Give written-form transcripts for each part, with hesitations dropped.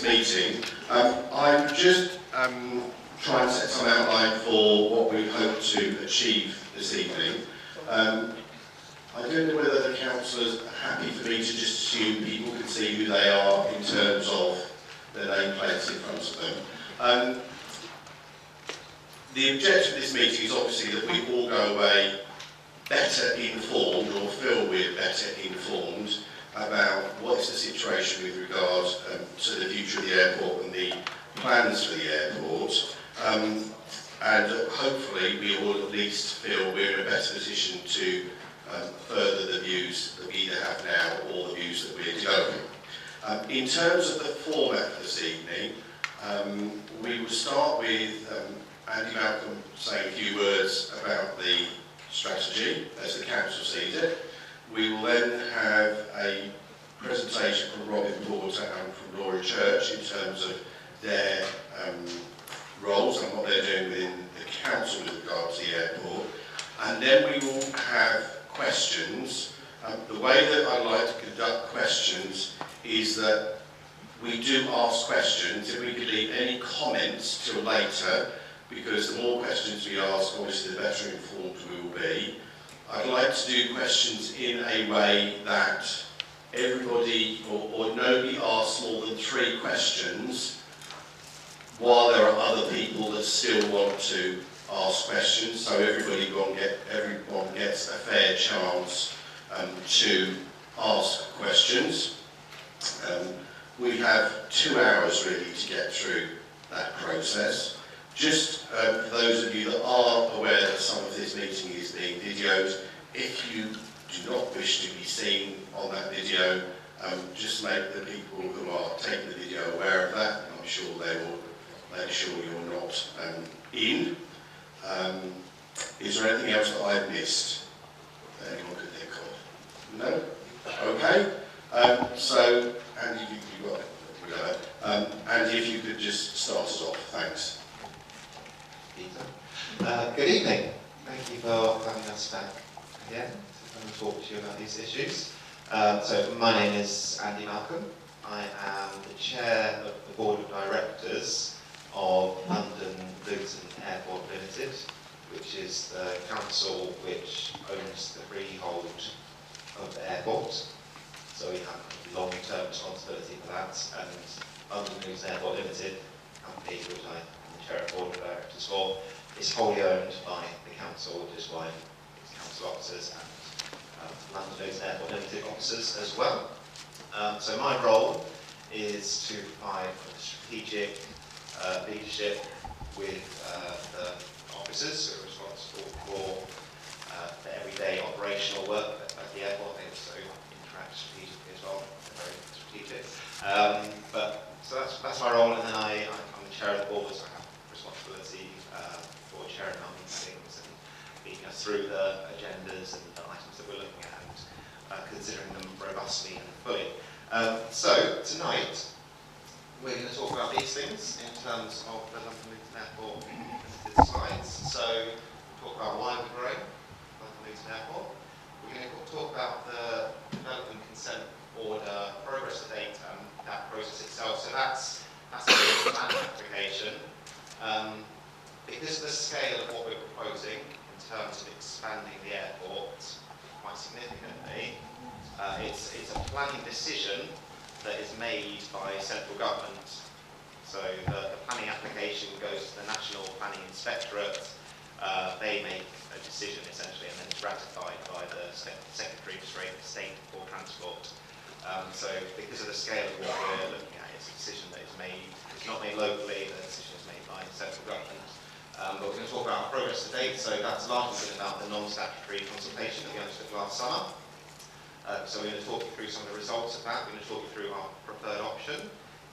meeting. I'm just trying to set some outline for what we hope to achieve this evening. I don't know whether the councillors are happy for me to just assume people can see who they are in terms of their nameplates in front of them. The objective of this meeting is obviously that we all go away better informed, or feel we're better informed about what is the situation with regard to the future of the airport and the plans for the airport. And hopefully we all at least feel we're in a better position to further the views that we either have now or the views that we're developing. In terms of the format for this evening, we will start with Andy Malcolm saying a few words about the strategy as the council sees it. We will then have a presentation from Robin Porter and from Laura Church in terms of their roles and what they're doing within the council with regard to the airport. And then we will have questions. The way that I like to conduct questions is that we do ask questions. If we could leave any comments till later, because the more questions we ask, obviously the better informed we will be. I'd like to do questions in a way that everybody or nobody asks more than 3 questions, while there are other people that still want to ask questions, so everyone gets a fair chance to ask questions. We have 2 hours really to get through that process. Just for those of you that are aware that some of this meeting is being videoed, if you do not wish to be seen on that video, just make the people who are taking the video aware of that. I'm sure they will make sure you're not in. Is there anything else that I've missed that anyone could think of? No? Okay. So, Andy, you've got it. Andy, if you could just start us off. Thanks. Good evening. Thank you for having us back again to come and talk to you about these issues. So my name is Andy Malcolm. I am the chair of the board of directors of London Luton Airport Limited, which is the council which owns the freehold of the airport. So we have long-term responsibility for that, and London Luton Airport Limited, company which I am the chair of the board of directors for, is wholly owned by the council, which is why its council officers and London Luton Airport Limited officers as well. So my role is to provide strategic leadership with the officers who are responsible for the everyday operational work at the airport. They also interact strategically as well. They're very strategic. So that's my role, and then I'm the chair of the board, so I have responsibility for chairing our meetings and leading us through the agendas and the items that we're looking at and considering them robustly and fully. So tonight we're going to talk about these things in terms of the London Luton Airport Limited slides. So we'll talk about why we're growing London Luton Airport. We're going to talk about the development consent order progress to date and that process itself. So that's a plan application. Because of the scale of what we're proposing in terms of expanding the airport quite significantly, it's a planning decision that is made by central government. So the planning application goes to the National Planning Inspectorate. They make a decision essentially, and then it's ratified by the Secretary of State for Transport. So because of the scale of what we're looking at, it's a decision that is made. It's not made locally. The decision is made by the central government. But we're going to talk about our progress to date. So that's largely been about the non-statutory consultation that we undertook last summer. So we're going to talk you through some of the results of that. We're going to talk you through our preferred option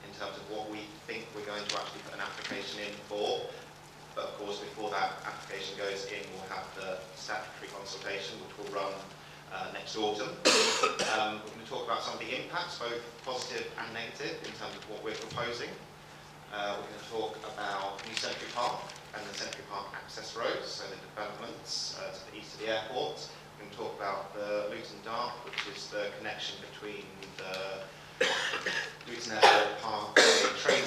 in terms of what we think we're going to actually put an application in for. But of course, before that application goes in, we'll have the statutory consultation, which will run next autumn. We're going to talk about some of the impacts, both positive and negative, in terms of what we're proposing. We're going to talk about New Century Park and the Century Park access roads, so the developments to the east of the airport. We're going to talk about the Luton Dart, which is the connection between the Luton Airport Park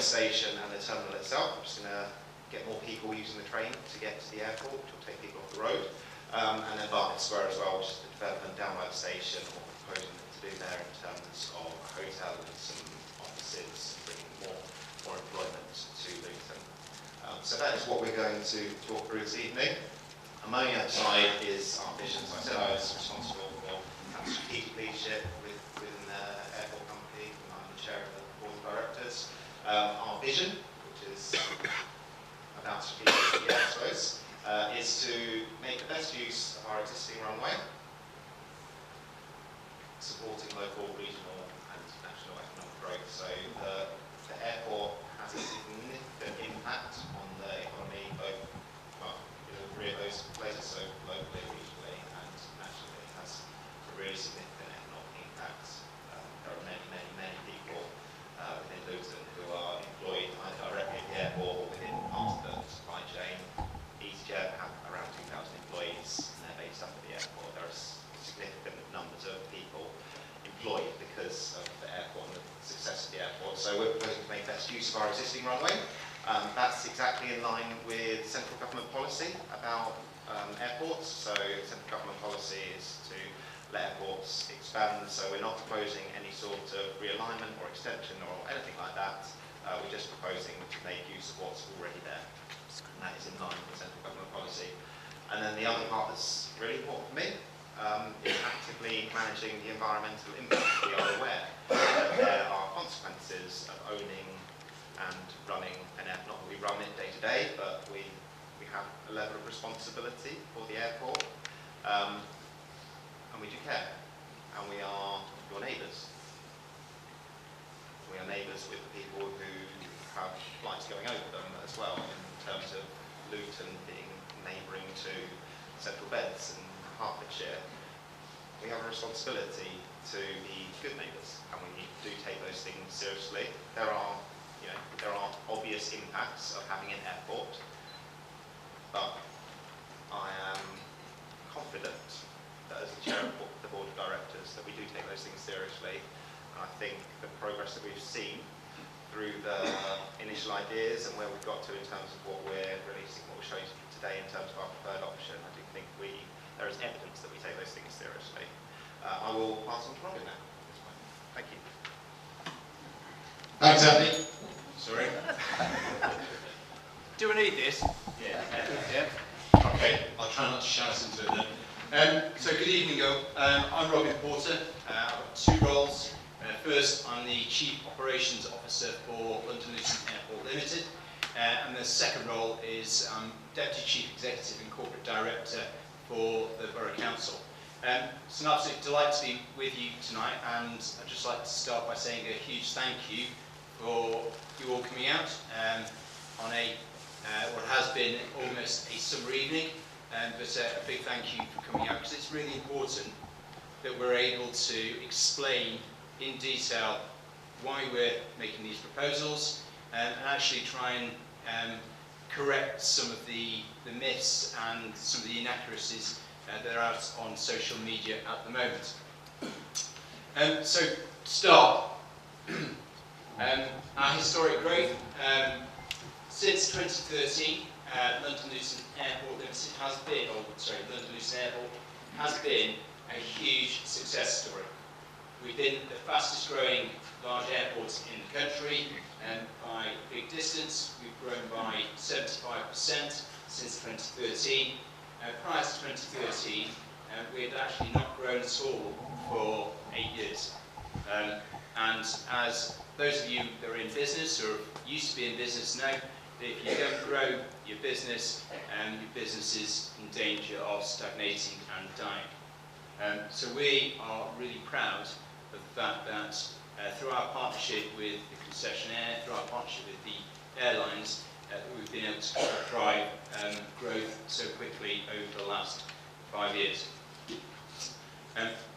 station and the terminal itself. We're just going to get more people using the train to get to the airport, which will take people off the road. And then Barnet Square as well, which is the development down by the station, what we're proposing to do there in terms of a hotel and some offices, bringing more employment to Luton. So that is what we're going to talk through this evening. On my outside is our vision. So I said I was responsible for strategic leadership within the airport company. I'm the chair of the board of directors. Our vision, which is about strategic, I suppose, is to make the best use of our existing runway, supporting local, regional and national economic growth. So the airport has a significant impact on the economy, both three of those places, so locally, regionally and nationally. It has a really significant economic impact. There are many people within Luton who are employed either directly at the airport or within parts of the supply chain. EasyJet have around 2,000 employees and they're based up at the airport. There are significant numbers of people employed because of the airport and the success of the airport. So we're proposing to make best use of our existing runway. That's exactly in line with central government policy about airports. So central government policy is to let airports expand. So we're not proposing any sort of realignment or extension or anything like that. We're just proposing to make use of what's already there. And that is in line with central government policy. And then the other part that's really important for me is actively managing the environmental impact. We are aware that there are consequences of owning and running an airport. Not that we run it day to day, but we have a level of responsibility for the airport, and we do care, and we are your neighbours. We are neighbours with the people who have flights going over them as well, in terms of Luton being neighbouring to Central Beds and Hertfordshire. We have a responsibility to be good neighbours, and we do take those things seriously. There are obvious impacts of having an airport, but I am confident that as the chair of the board of directors that we do take those things seriously. And I think the progress that we've seen through the initial ideas and where we've got to in terms of what we're releasing, what we're showing today in terms of our preferred option, I do think there is evidence that we take those things seriously. I will pass on to Robin now at this point. Thank you. Thanks, Andy. Sorry. Do we need this? Yeah. Okay, I'll try not to shout into it then. So good evening, all. I'm Robin Porter. I've got two roles. First, I'm the Chief Operations Officer for London Luton Airport Limited. And the second role is Deputy Chief Executive and Corporate Director for the Borough Council. It's an absolute delight to be with you tonight, and I'd just like to start by saying a huge thank you for you all coming out on what has been almost a summer evening, but a big thank you for coming out, because it's really important that we're able to explain in detail why we're making these proposals and actually try and correct some of the myths and some of the inaccuracies that are out on social media at the moment. So to start, our historic growth. Since 2013, London Luton Airport Limited has been, London Luton Airport has been a huge success story. We've been the fastest growing large airport in the country, and by a big distance, we've grown by 75% since 2013. Prior to 2013, we had actually not grown at all for 8 years. And as those of you that are in business or used to be in business know, that if you don't grow your business is in danger of stagnating and dying. So we are really proud of the fact that through our partnership with the concessionaire, through our partnership with the airlines, we've been able to drive growth so quickly over the last 5 years.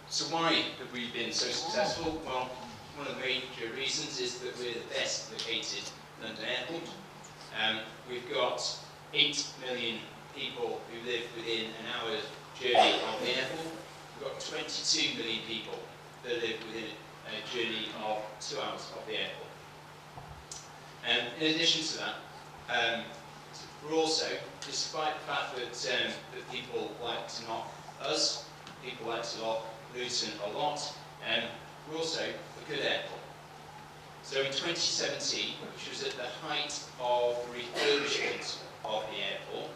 So why have we been so successful? Well, one of the major reasons is that we're the best located London airport. We've got 8 million people who live within an hour's journey of the airport. We've got 22 million people that live within a journey of 2 hours of the airport. In addition to that, we're also, despite the fact that people like to knock us, people like to knock Luton a lot, we're also a good airport. So in 2017, which was at the height of the refurbishment of the airport,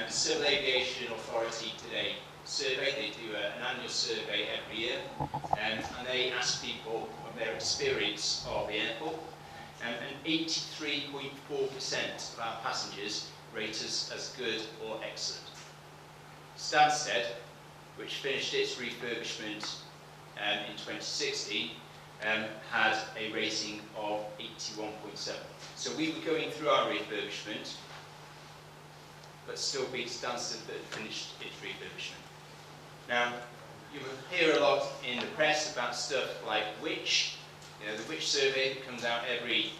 the Civil Aviation Authority did a survey. They do an annual survey every year, and they ask people of their experience of the airport. And 83.4% of our passengers rate us as good or excellent. Stansted, which finished its refurbishment in 2016, had a rating of 81.7. So we were going through our refurbishment, but still beat Stansted that finished its refurbishment. Now, you will hear a lot in the press about stuff like Which, the Which survey that comes out every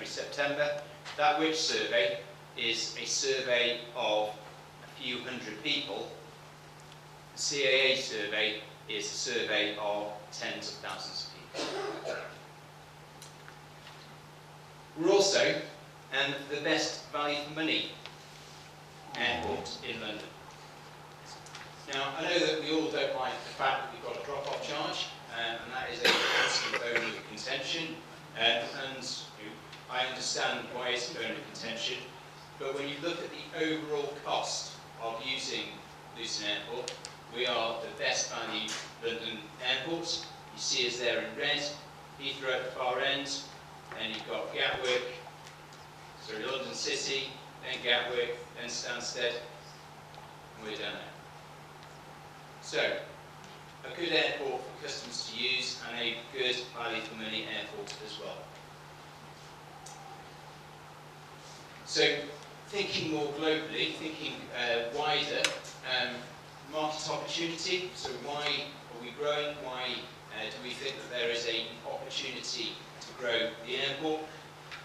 September. That Which survey is a survey of a few hundred people. The CAA survey is a survey of tens of thousands of people. We're also the best value for money airport in London. Now, I know that we all don't like the fact that we've got a drop-off charge, and that is a constant bone of contention, and I understand why it's a bone of contention, but when you look at the overall cost of using Luton Airport, we are the best value London airports. You see us there in red, Heathrow at the far end, then you've got Gatwick, sorry, London City, then Gatwick, then Stansted, and we're down there. So, a good airport for customers to use and a good value for money airport as well. So, thinking more globally, thinking wider, market opportunity. So why are we growing? Why do we think that there is an opportunity to grow the airport?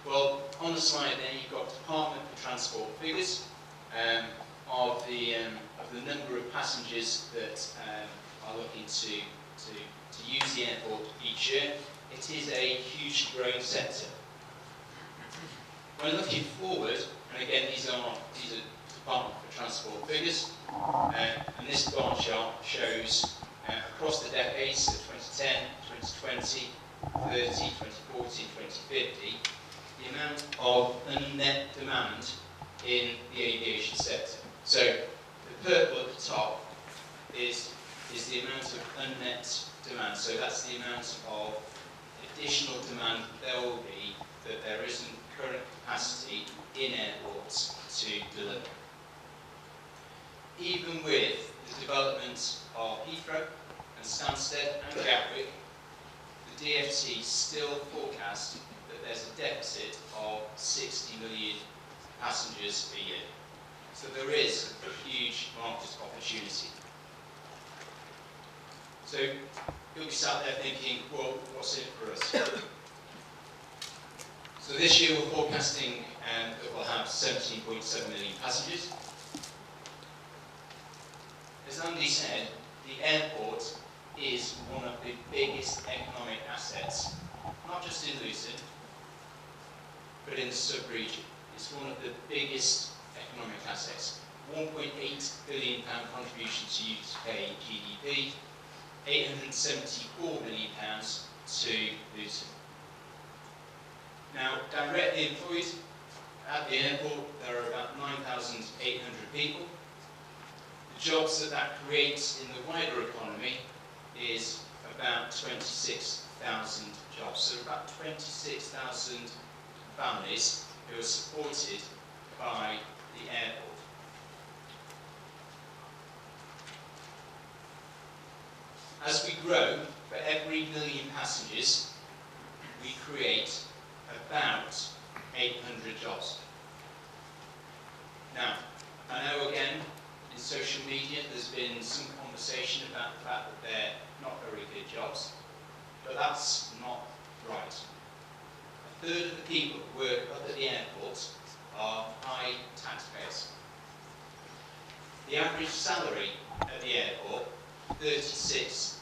Well, on the slide there you've got Department for Transport figures of the number of passengers that are looking to use the airport each year. It is a hugely growing sector. When looking forward, and again these are Department for Transport figures, and this bar chart shows across the decades, so 2010, 2020, 30, 2040, 2050, the amount of unmet demand in the aviation sector. So the purple at the top is the amount of unmet demand. So that's the amount of additional demand there will be that there isn't current capacity in airports to deliver. Even with the development of Heathrow and Stansted and Gatwick, the DfT still forecast that there's a deficit of 60 million passengers a year. So there is a huge market opportunity. So you'll be sat there thinking, well, what's in it for us? So this year we're forecasting that we'll have 17.7 million passengers. As Andy said, the airport is one of the biggest economic assets, not just in Luton, but in the sub-region. It's one of the biggest economic assets. £1.8 billion contribution to UK GDP, £874 million to Luton. Now, directly employed at the airport, there are about 9,800 people. The jobs that creates in the wider economy is about 26,000 jobs. So about 26,000 families who are supported by the airport. As we grow, for every million passengers, we create about 800 jobs. Now, I know again, in social media there's been some conversation about the fact that they're not very good jobs, but that's not right. A third of the people who work up at the airport are high taxpayers. The average salary at the airport, £36,000.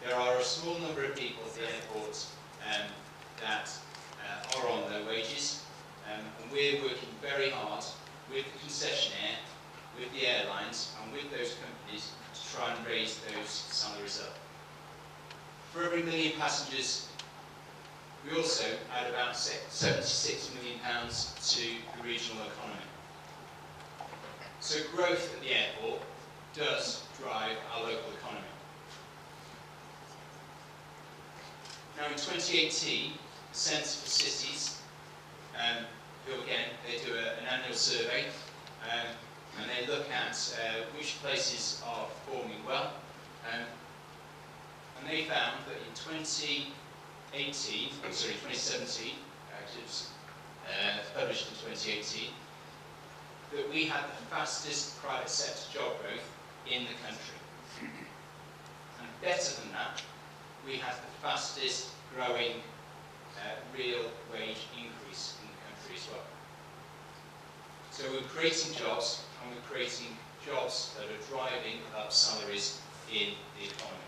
There are a small number of people at the airport We also add about £76 million to the regional economy. So growth at the airport does drive our local economy. Now in 2018, the Centre for Cities, who again, they do an annual survey, and they look at which places are performing well, and they found that in 2017, it was published in 2018, that we had the fastest private sector job growth in the country. And better than that, we had the fastest growing real wage increase in the country as well. So we're creating jobs, and we're creating jobs that are driving up salaries in the economy.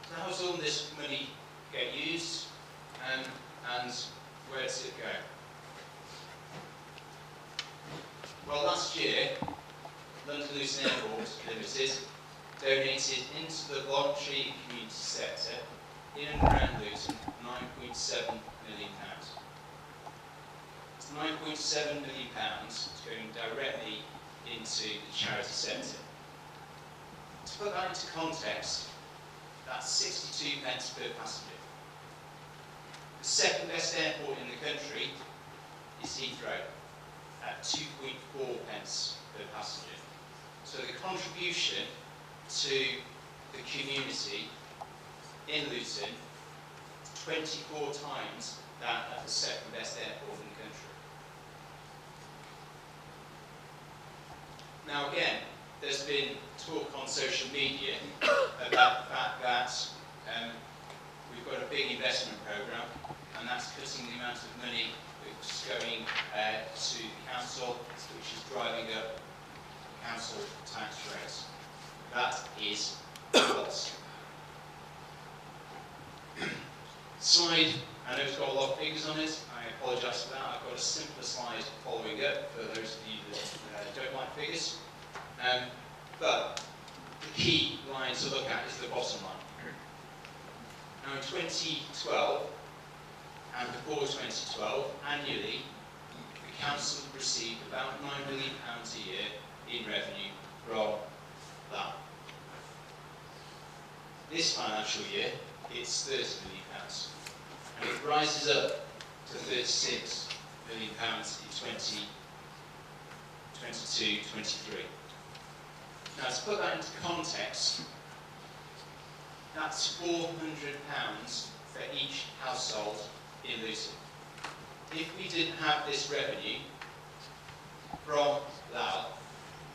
So how does all this money get used, and where does it go? Well, last year, London Luton Airport Limited donated into the voluntary community sector in and around Luton £9.7 million. It's £9.7 million going directly into the charity sector. To put that into context, that's 62 pence per passenger. The second best airport in the country is Heathrow at 2.4 pence per passenger. So the contribution to the community in Luton, 24 times that of the second best airport in the country. Now again, there's been talk on social media about the fact that we've got a big investment programme, and that's cutting the amount of money that's going to the council, which is driving up council tax rates. That is false. Slide, I know it's got a lot of figures on it. I apologise for that. I've got a simpler slide following up for those of you that don't like figures. But the key line to look at is the bottom line. Now in 2012 and before 2012, annually, the council received about £9 million a year in revenue from that. This financial year, it's £30 million, and it rises up to £36 million in 2022-23. Now, to put that into context, that's £400 for each household in Luton. If we didn't have this revenue from LLAL,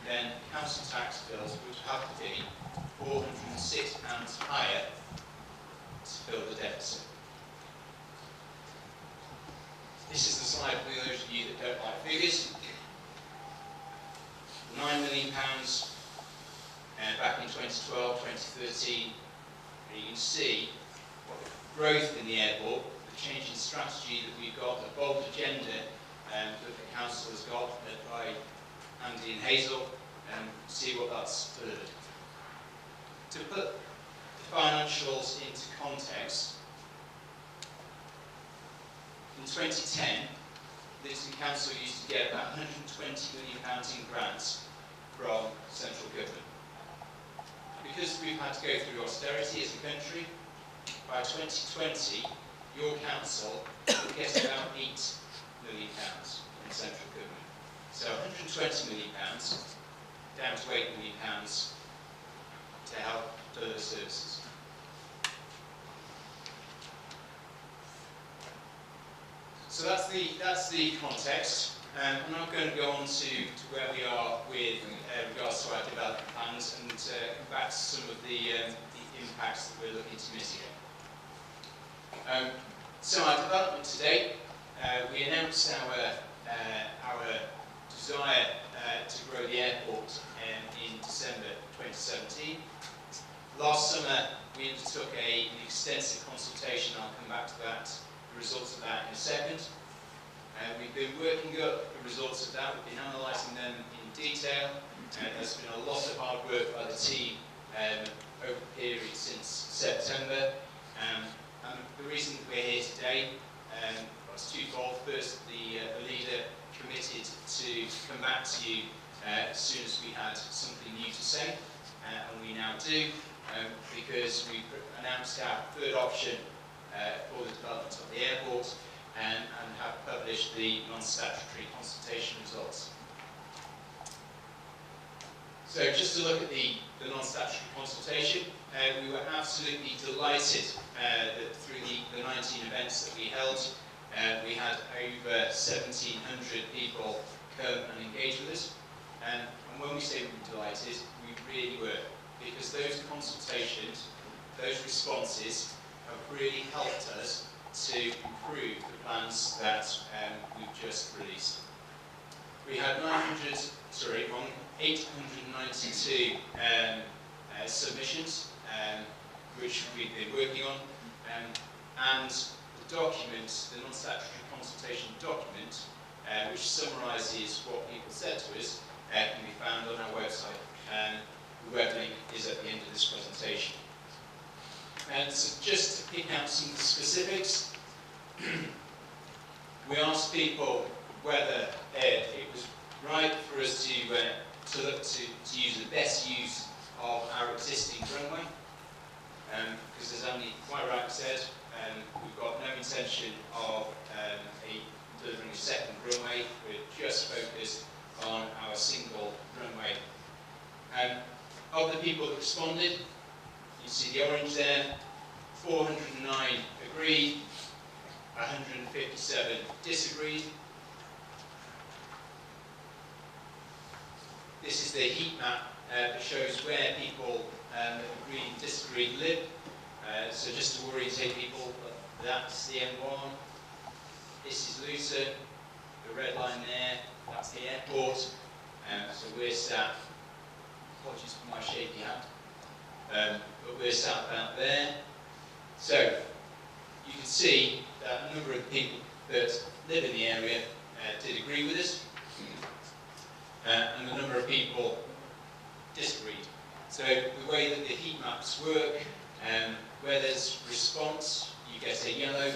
then council tax bills would have to be £406 higher to fill the deficit. This is the slide for those of you that don't like figures. £9 million back in 2012, 2013, and you can see what the growth in the airport, the change in strategy that we've got, the bold agenda that the council has got led by Andy and Hazel, and see what that's delivered. To put the financials into context, in 2010, Luton Council used to get about £120 million in grants from central government. Because we've had to go through austerity as a country, by 2020, your council will get about £8 million from central government. So £120 million down to £8 million to help deliver services. So that's the context. I'm now going to go on to where we are with regards to our development plans and come back to some of the impacts that we're looking to mitigate. So our development today, we announced our desire to grow the airport in December 2017. Last summer, we undertook an extensive consultation. I'll come back to that, the results of that in a second. We've been working up the results of that. We've been analysing them in detail. There's been a lot of hard work by the team over the period since September. And the reason we're here today was twofold. First, the leader committed to come back to you as soon as we had something new to say, and we now do, because we've announced our third option for the development of the airport and have published the non-statutory consultation results. So just to look at the non-statutory consultation, we were absolutely delighted that through the 19 events that we held, we had over 1,700 people come and engage with us. And when we say we were delighted, we really were, because those consultations, those responses have really helped us to improve the plans that we've just released. We had 892 submissions, which we've been working on, and the document, the non-statutory consultation document, which summarises what people said to us, can be found on our website. The web link is at the end of this presentation. And so just to pick out some of the specifics, we asked people whether it was right for us to look to use the best use of our existing runway, because as Andy quite rightly said, we've got no intention of delivering a second runway. We're just focused on our single runway. Of the people that responded, you see the orange there, 409 agreed, 157 disagreed. This is the heat map that shows where people that agreed and disagreed live. So just to orientate people, that's the M1, this is Luton, the red line there, that's the airport. So we're sat, apologies for my shaky hand, but we're sat about there. So you can see that a number of people that live in the area did agree with us, and a number of people disagreed. So the way that the heat maps work, where there's response, you get a yellow,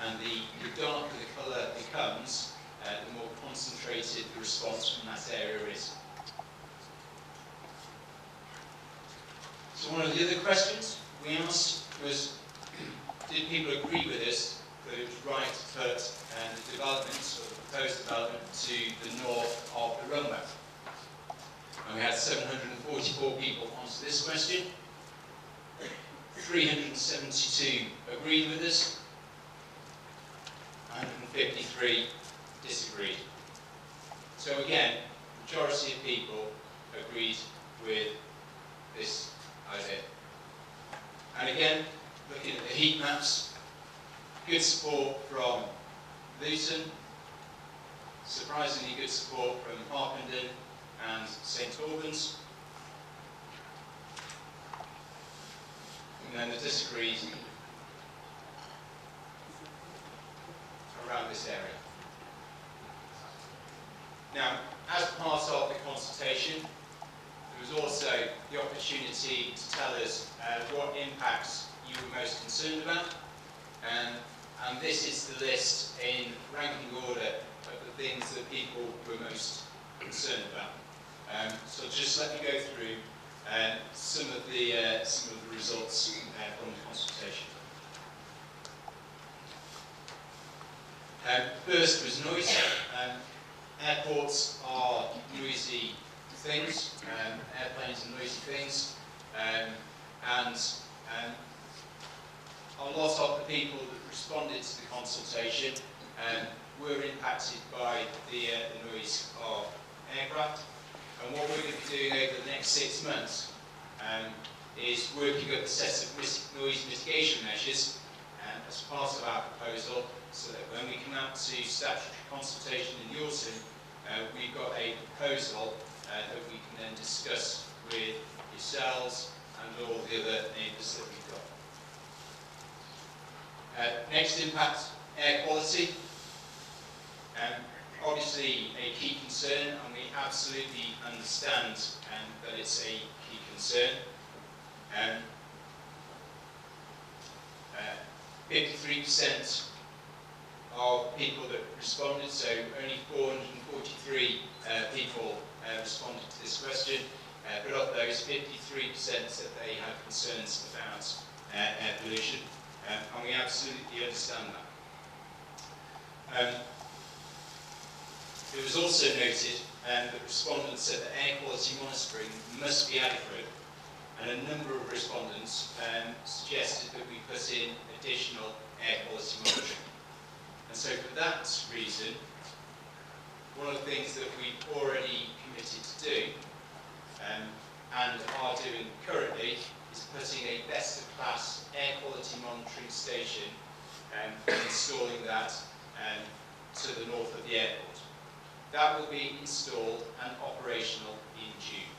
and the darker the colour becomes, the more concentrated the response from that area is. So one of the other questions we asked was, did people agree with us that it was right to put the development, or the proposed development, to the north of the runway? And we had 744 people answer this question. 372 agreed with us, 153 disagreed. So again, the majority of people agreed with this idea. And again, looking at the heat maps, good support from Luton, surprisingly good support from Harpenden and St Albans, and then the disagreed around this area. Now, as part of the consultation, there was also the opportunity to tell us what impacts you were most concerned about, and this is the list in ranking order of the things that people were most concerned about. So just let me go through some of the results from the consultation. First was noise. Airports are noisy things. Airplanes are noisy things, and a lot of the people that responded to the consultation were impacted by the noise of aircraft. And what we're going to be doing over the next 6 months is working up a set of noise mitigation measures as part of our proposal, so that when we come out to statutory consultation in the autumn, we've got a proposal that we can then discuss with yourselves and all the other neighbours that we've got. Next impact, air quality. Obviously a key concern, and we absolutely understand that it's a key concern. 53% of people that responded, so only 443 people responded to this question, but of those, 53% said they had concerns about air pollution, and we absolutely understand that. It was also noted that respondents said that air quality monitoring must be adequate, and a number of respondents suggested that we put in additional air quality monitoring. And so for that reason, one of the things that we've already committed to do, and are doing currently, is putting a best-of-class air quality monitoring station and installing that to the north of the airport. That will be installed and operational in June.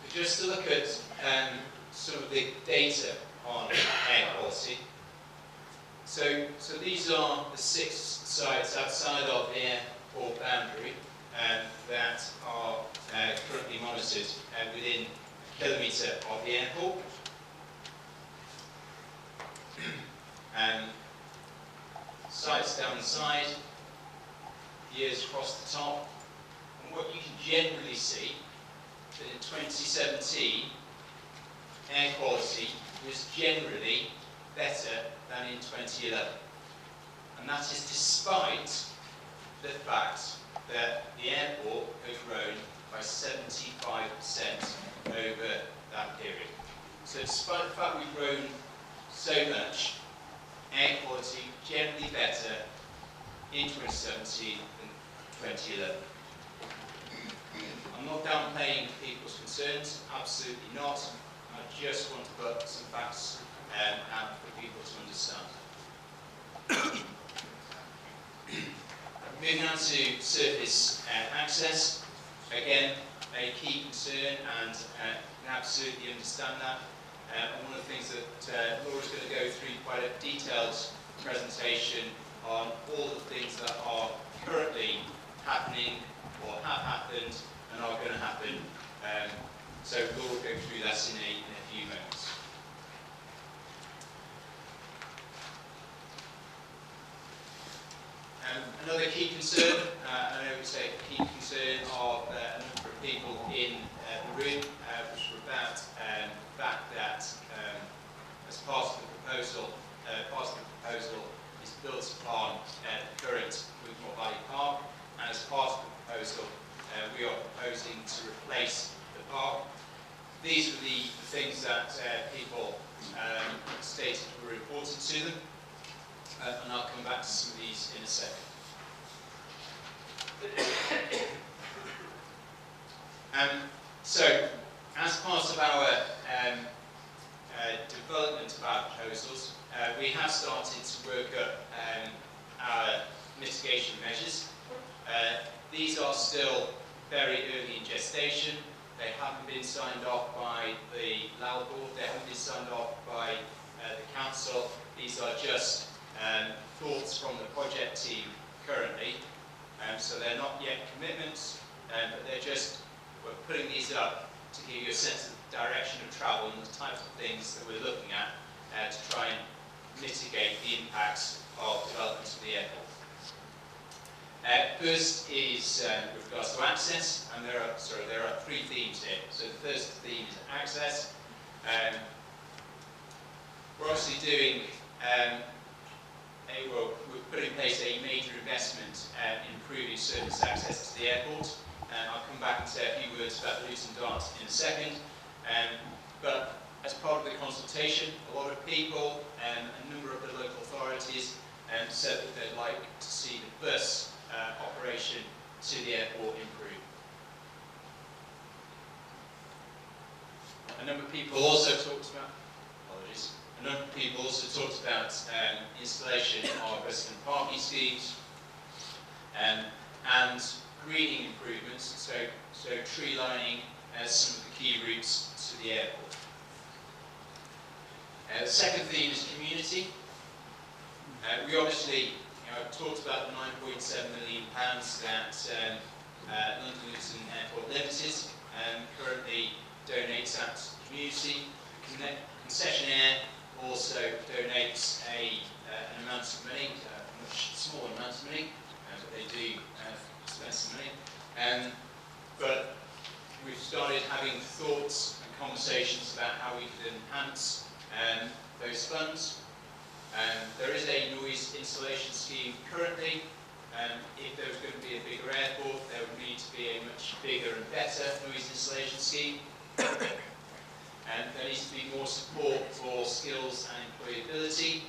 But just to look at some of the data on air quality. So these are the 6 sites outside of the airport boundary that are currently monitored within a kilometre of the airport. Sites down the side, years across the top, and what you can generally see that in 2017 air quality was generally better than in 2011, and that is despite the fact that the airport has grown by 75% over that period. So despite the fact we've grown so much, air quality generally better in 2017 than 2011. I'm not downplaying people's concerns, absolutely not. I just want to put some facts out for people to understand. Moving on to surface access, again, a key concern, and I absolutely understand that. And one of the things that Laura's going to go through quite a detailed presentation on all the things that are currently happening or have happened and are going to happen. So Laura will go through that in a few moments. Another key concern, I know it's a key concern of a number of people in the room, which were about the fact that as part of the proposal, is built upon the current Wigmore Valley Park, and as part of the proposal, we are proposing to replace the park. These are the things that people stated were important to them, and I'll come back to some of these in a second. So, as part of our development of our proposals, we have started to work up our mitigation measures. These are still very early in gestation. They haven't been signed off by the LLAL board, they haven't been signed off by the council. These are just thoughts from the project team currently. So they're not yet commitments, but they're just, we're putting these up to give you a sense of the direction of travel and the types of things that we're looking at to try and mitigate the impacts of development of the airport. First is with regards to access, and there are 3 themes here. So the first theme is access. We're obviously doing we've put in place a major investment in improving surface access to the airport. I'll come back and say a few words about the Luton Dart in a second. But as part of the consultation, a lot of people and a number of the local authorities said that they'd like to see the bus operation to the airport improve. A number of people also talked about, a number of people also talked about installation of resident parking schemes and greening improvements, so tree lining as some of the key routes to the airport. The second theme is community. We obviously talked about the £9.7 million that London Luton Airport Limited currently donates out to the community. concessionaire also donates an amount of money, a much smaller amount of money, but they do spend some money. But we've started having thoughts and conversations about how we could enhance those funds. There is a noise insulation scheme currently. If there was going to be a bigger airport, there would need to be a much bigger and better noise insulation scheme. There needs to be more support for skills and employability.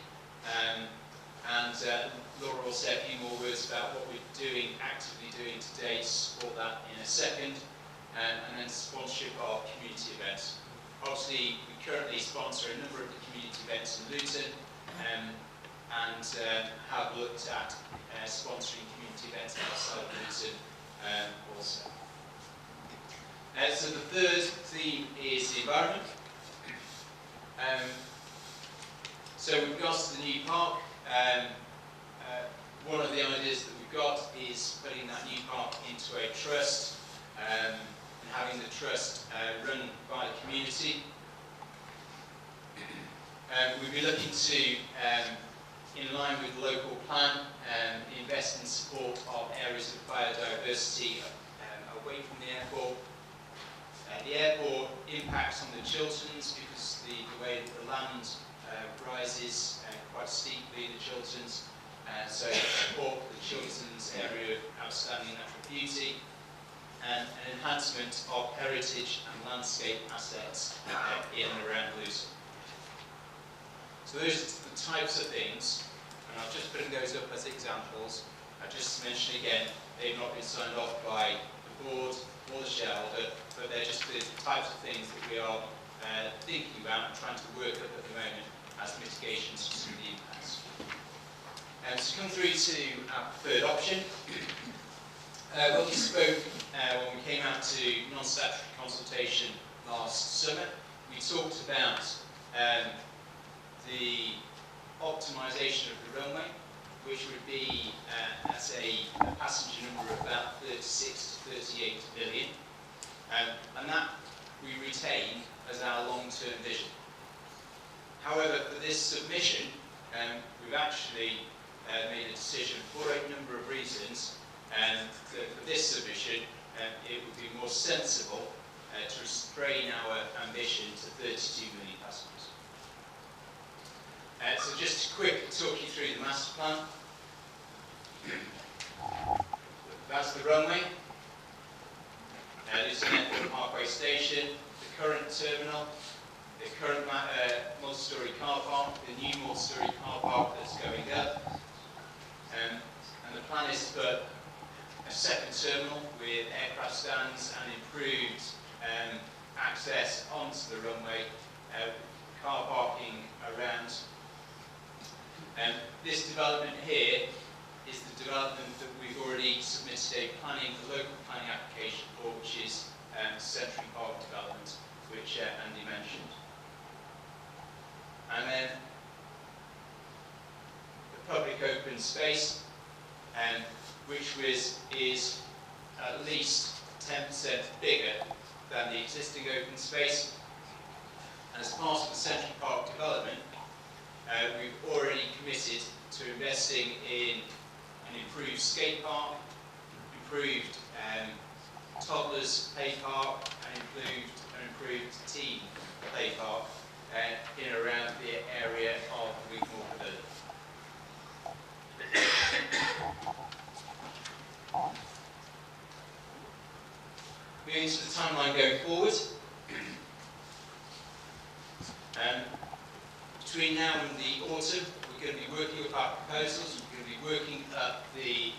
Laura will say a few more words about what we're actively doing today to support that in a second. And then sponsorship of community events. Obviously, we currently sponsor a number of the community events in Luton, and have looked at sponsoring community events outside of Luton also. So the third theme is the environment. So with regards to the new park, one of the ideas that we've got is putting that new park into a trust and having the trust run by the community. We'll be looking to, in line with the local plan, invest in support of areas of biodiversity away from the airport. The airport impacts on the Chilterns because the way that the land rises quite steeply in the Chilterns. So support the Chilterns area of outstanding natural beauty and an enhancement of heritage and landscape assets in and around Luton. So those are the types of things, and I've just put those up as examples. I just mention again, they've not been signed off by the board or the shareholder, but they're just the types of things that we are thinking about and trying to work up at the moment as mitigations to some of the impacts. So come through to our third option. When we spoke, when we came out to non-statutory consultation last summer, we talked about the optimisation of the runway, which would be at a passenger number of about 36 to 38 billion. And that we retain as our long-term vision. However, for this submission, we've actually made a decision for a number of reasons, and for this submission, it would be more sensible to restrain our ambition to 32 million passengers. So just to quickly talk you through the master plan. That's the runway. This is an airport parkway station, the current terminal, the current multi-storey car park, the new multi-storey car park that's going up. And the plan is to put a second terminal with aircraft stands and improved access onto the runway, car parking around. This development here is the development that we've already submitted a local planning application for, which is Century Park development, which Andy mentioned. And then the public open space, which is at least 10% bigger than the existing open space. And as part of the Century Park development, we've already committed to investing in an improved skate park, improved toddlers play park, and improved teen play park in and around the area of Wigmore Pavilion. Moving to the timeline going forward. Between now and the autumn, we're going to be working up our proposals, we're going to be working up the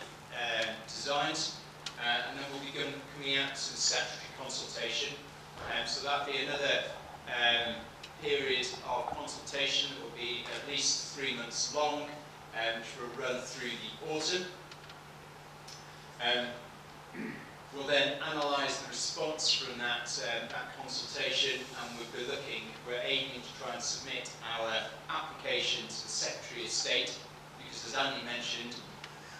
designs, and then we'll be coming out to the statutory consultation. So that'll be another period of consultation that will be at least 3 months long, which will run through the autumn. We'll then analyse the response from that consultation, and we're aiming to try and submit our application to the Secretary of State, because as Andy mentioned,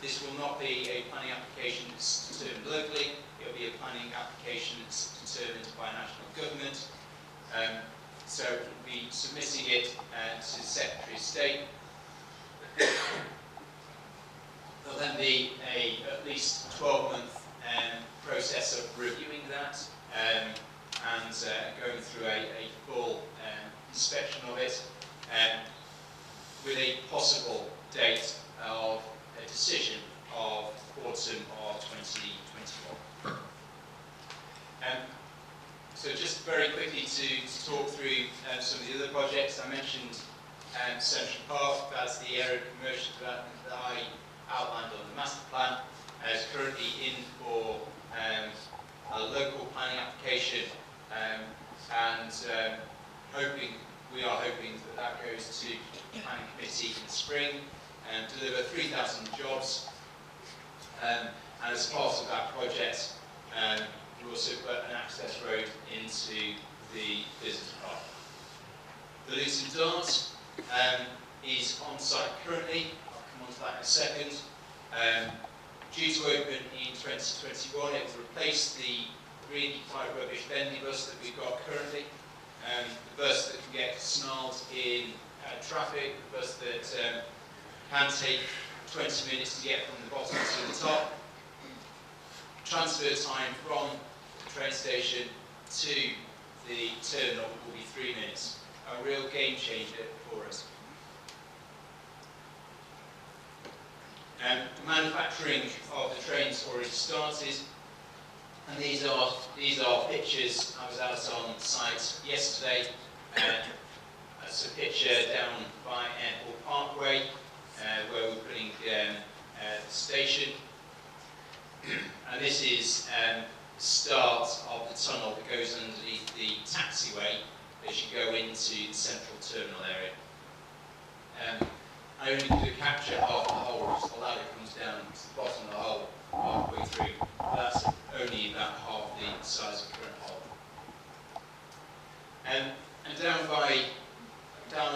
this will not be a planning application that's determined locally, it will be a planning application that's determined by national government. So it will be submitting it to the Secretary of State. There'll then be at least 12-month process of reviewing that and going through a full inspection of it with a possible date of a decision of autumn of 2021. So just very quickly to talk through some of the other projects. I mentioned Central Park, that's the area of commercial development that I outlined on the master plan. It's currently in for a local planning application and we are hoping that goes to the planning committee in the spring and deliver 3,000 jobs. And as part of that project, we also put an access road into the business park. The Luton Dart is on site currently. I'll come on to that in a second. Due to open in 2021, it will replace the really quite rubbish bendy bus that we've got currently. The bus that can get snarled in traffic, the bus that can take 20 minutes to get from the bottom to the top. Transfer time from the train station to the terminal will be 3 minutes. A real game changer for us. The manufacturing of the trains already started, and these are pictures. I was out on site yesterday. That's a picture down by Airport Parkway, where we're putting the station. And this is the start of the tunnel that goes underneath the taxiway as you go into the central terminal area. I only do a capture of the hole, because the ladder comes down to the bottom of the hole halfway through. That's only about half the size of the current hole. And down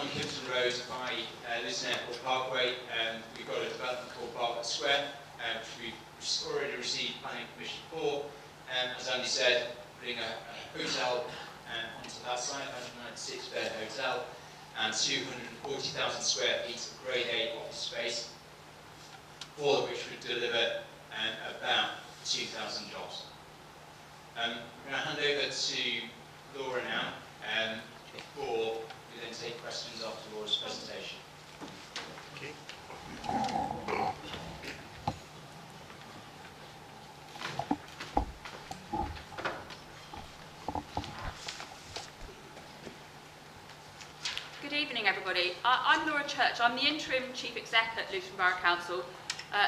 on Clifton Road by Luton Airport Parkway, we've got a development called Bartlett Square, which we've already received planning permission for. As Andy said, putting a hotel onto that site, 196-bed hotel, and 240,000 square feet of Grade A office space, all of which would deliver about 2,000 jobs. I'm going to hand over to Laura now, before we then take questions after Laura's presentation. Okay. Good evening, everybody. I'm Laura Church. I'm the interim chief exec at Luton Borough Council.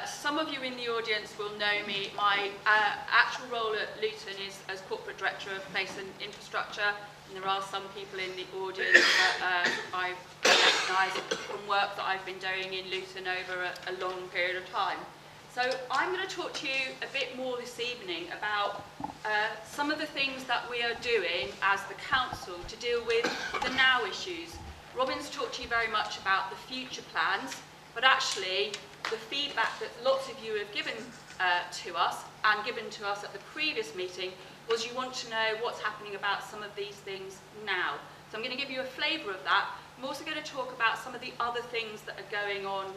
Some of you in the audience will know me. My actual role at Luton is as corporate director of place and infrastructure, and there are some people in the audience that I recognise from work that I've been doing in Luton over a long period of time. So I'm going to talk to you a bit more this evening about some of the things that we are doing as the council to deal with the now issues. Robin's talked to you very much about the future plans, but actually the feedback that lots of you have given to us and given to us at the previous meeting was you want to know what's happening about some of these things now. So I'm going to give you a flavour of that. I'm also going to talk about some of the other things that are going on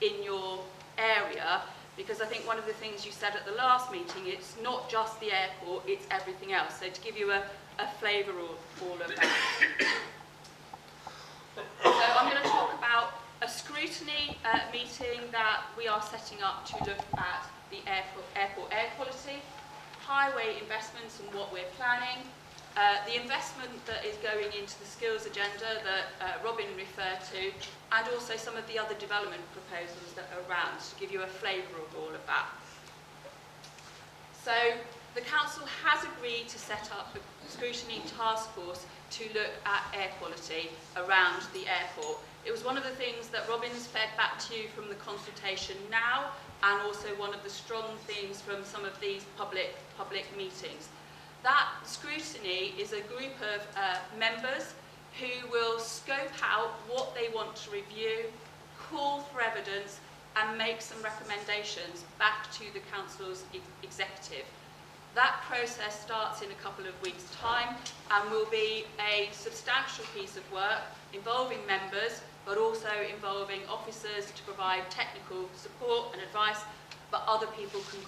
in your area, because I think one of the things you said at the last meeting, it's not just the airport, it's everything else. So to give you a flavour of all of that. So I'm going to talk about a scrutiny meeting that we are setting up to look at the airport air quality, highway investments and what we're planning, the investment that is going into the skills agenda that Robin referred to, and also some of the other development proposals that are around, to give you a flavour of all of that. So the council has agreed to set up a scrutiny task force to look at air quality around the airport. It was one of the things that Robin's fed back to you from the consultation now, and also one of the strong themes from some of these public meetings. That scrutiny is a group of members who will scope out what they want to review, call for evidence, and make some recommendations back to the council's executive. That process starts in a couple of weeks' time and will be a substantial piece of work involving members, but also involving officers to provide technical support and advice, but other people can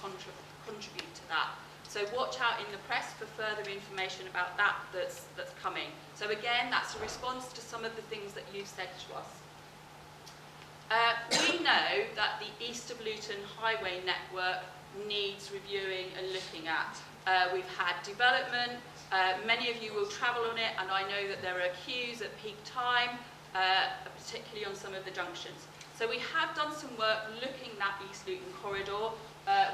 contribute to that. So watch out in the press for further information about that that's coming. So again, that's a response to some of the things that you've said to us. We know that the East of Luton highway network needs reviewing and looking at. We've had development, many of you will travel on it, and I know that there are queues at peak time, particularly on some of the junctions. So we have done some work looking at East Luton Corridor.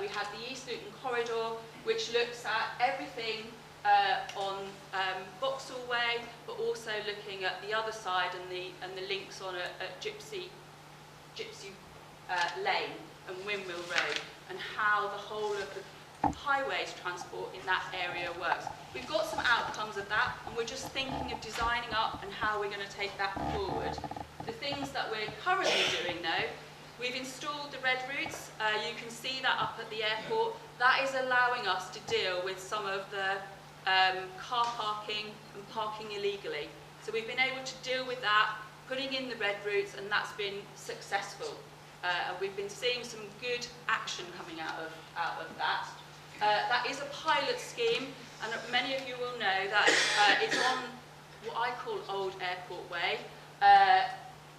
We had the East Luton Corridor, which looks at everything on Vauxhall Way, but also looking at the other side and the links on at Gypsy Lane and Windmill Road, and how the whole of the highways transport in that area works. We've got some outcomes of that, and we're just thinking of designing up and how we're going to take that forward. The things that we're currently doing though, we've installed the red routes. You can see that up at the airport. That is allowing us to deal with some of the car parking and parking illegally. So we've been able to deal with that, putting in the red routes, and that's been successful. And we've been seeing some good action coming out of that. That is a pilot scheme, and many of you will know that it's on what I call Old Airport Way,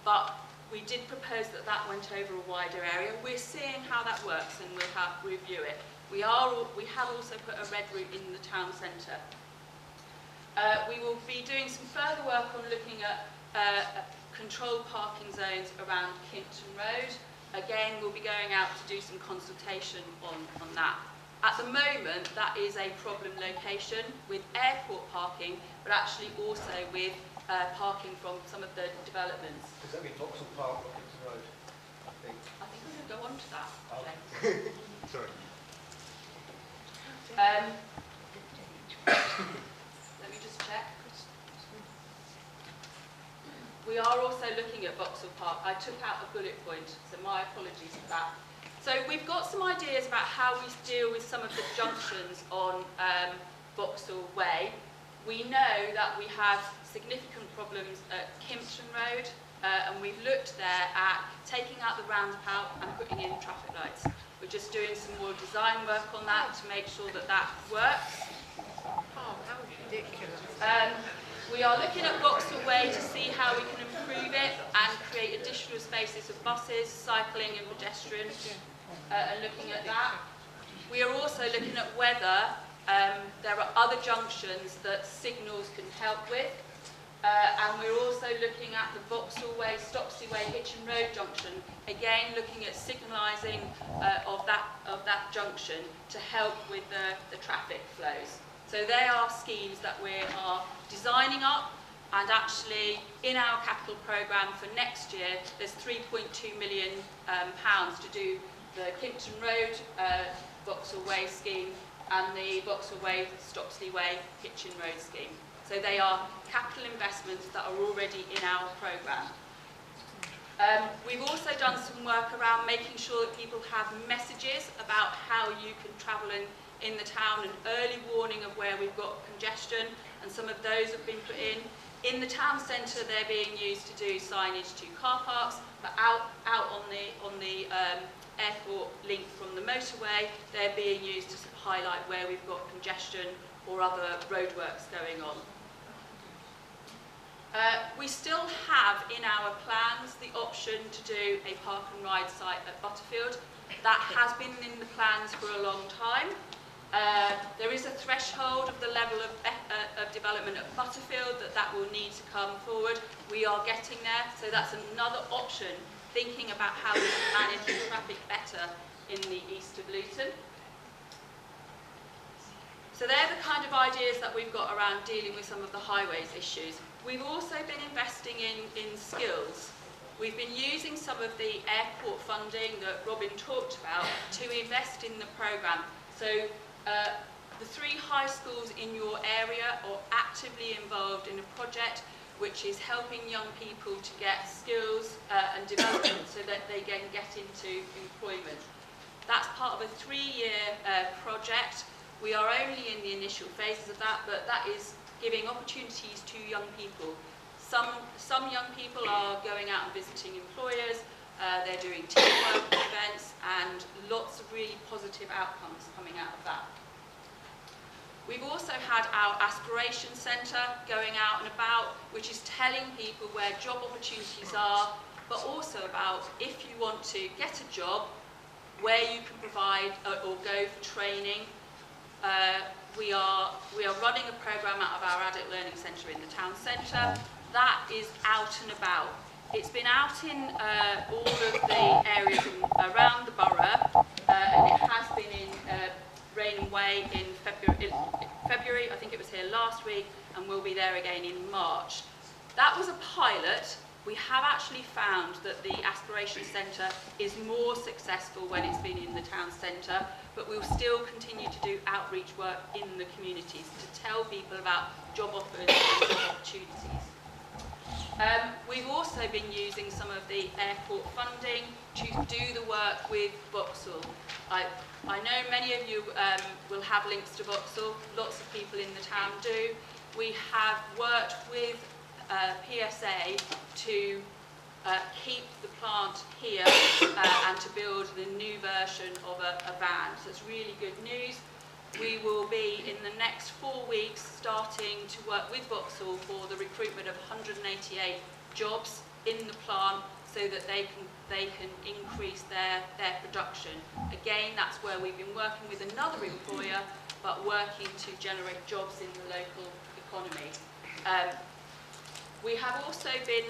but we did propose that that went over a wider area. We're seeing how that works, and we'll review it. We have also put a red route in the town centre. We will be doing some further work on looking at controlled parking zones around Kimpton Road. Again, we'll be going out to do some consultation on that. At the moment, that is a problem location with airport parking, but actually also with parking from some of the developments. Does that mean Vauxhall Park, Rockington Road? I think. I think we're going to go on to that. Okay. Sorry. Let me just check. We are also looking at Vauxhall Park. I took out a bullet point, so my apologies for that. So we've got some ideas about how we deal with some of the junctions on Vauxhall Way. We know that we have significant problems at Kimpton Road, and we've looked there at taking out the roundabout and putting in traffic lights. We're just doing some more design work on that to make sure that that works. Oh, that was ridiculous. We are looking at Vauxhall Way to see how we can improve it and create additional spaces for buses, cycling and pedestrians, and looking at that. We are also looking at whether there are other junctions that signals can help with, and we're also looking at the Vauxhall Way, Stopsey Way, Hitchin Road junction, again looking at signalising of that junction to help with the traffic flows. So they are schemes that we are designing up, and actually in our capital programme for next year there's £3.2 million to do the Kimpton Road Vauxhall Way scheme and the Vauxhall Way Stopsey Way Hitchin Road scheme. So they are capital investments that are already in our programme. We've also done some work around making sure that people have messages about how you can travel in the town, an early warning of where we've got congestion, and some of those have been put in. In the town centre, they're being used to do signage to car parks, but out on the airport link from the motorway, they're being used to highlight where we've got congestion or other roadworks going on. We still have in our plans the option to do a park and ride site at Butterfield. That has been in the plans for a long time. There is a threshold of the level of development at Butterfield that will need to come forward. We are getting there, so that's another option, thinking about how we can manage the traffic better in the east of Luton. So they're the kind of ideas that we've got around dealing with some of the highways issues. We've also been investing in skills. We've been using some of the airport funding that Robin talked about to invest in the programme. So the 3 high schools in your area are actively involved in a project which is helping young people to get skills and development so that they can get into employment. That's part of a 3-year project We are only in the initial phases of that, but that is giving opportunities to young people. Some young people are going out and visiting employers, they're doing teamwork events, and lots of really positive outcomes coming out of that. We've also had our Aspiration Centre going out and about, which is telling people where job opportunities are, but also about if you want to get a job, where you can provide or go for training. We are running a programme out of our Adult Learning Centre in the town centre. That is out and about. It's been out in all of the areas around the borough, and it has been in Rainham Way in February. I think it was here last week, and will be there again in March. That was a pilot. We have actually found that the Aspiration Centre is more successful when it's been in the town centre, but we'll still continue to do outreach work in the communities to tell people about job offers and job opportunities. We've also been using some of the airport funding to do the work with Vauxhall. I know many of you will have links to Vauxhall, lots of people in the town do. We have worked with PSA to keep the plant here and to build the new version of a van. So it's really good news. We will be, in the next 4 weeks, starting to work with Vauxhall for the recruitment of 188 jobs in the plant so that they can increase their production. Again, that's where we've been working with another employer, but working to generate jobs in the local economy. We have also been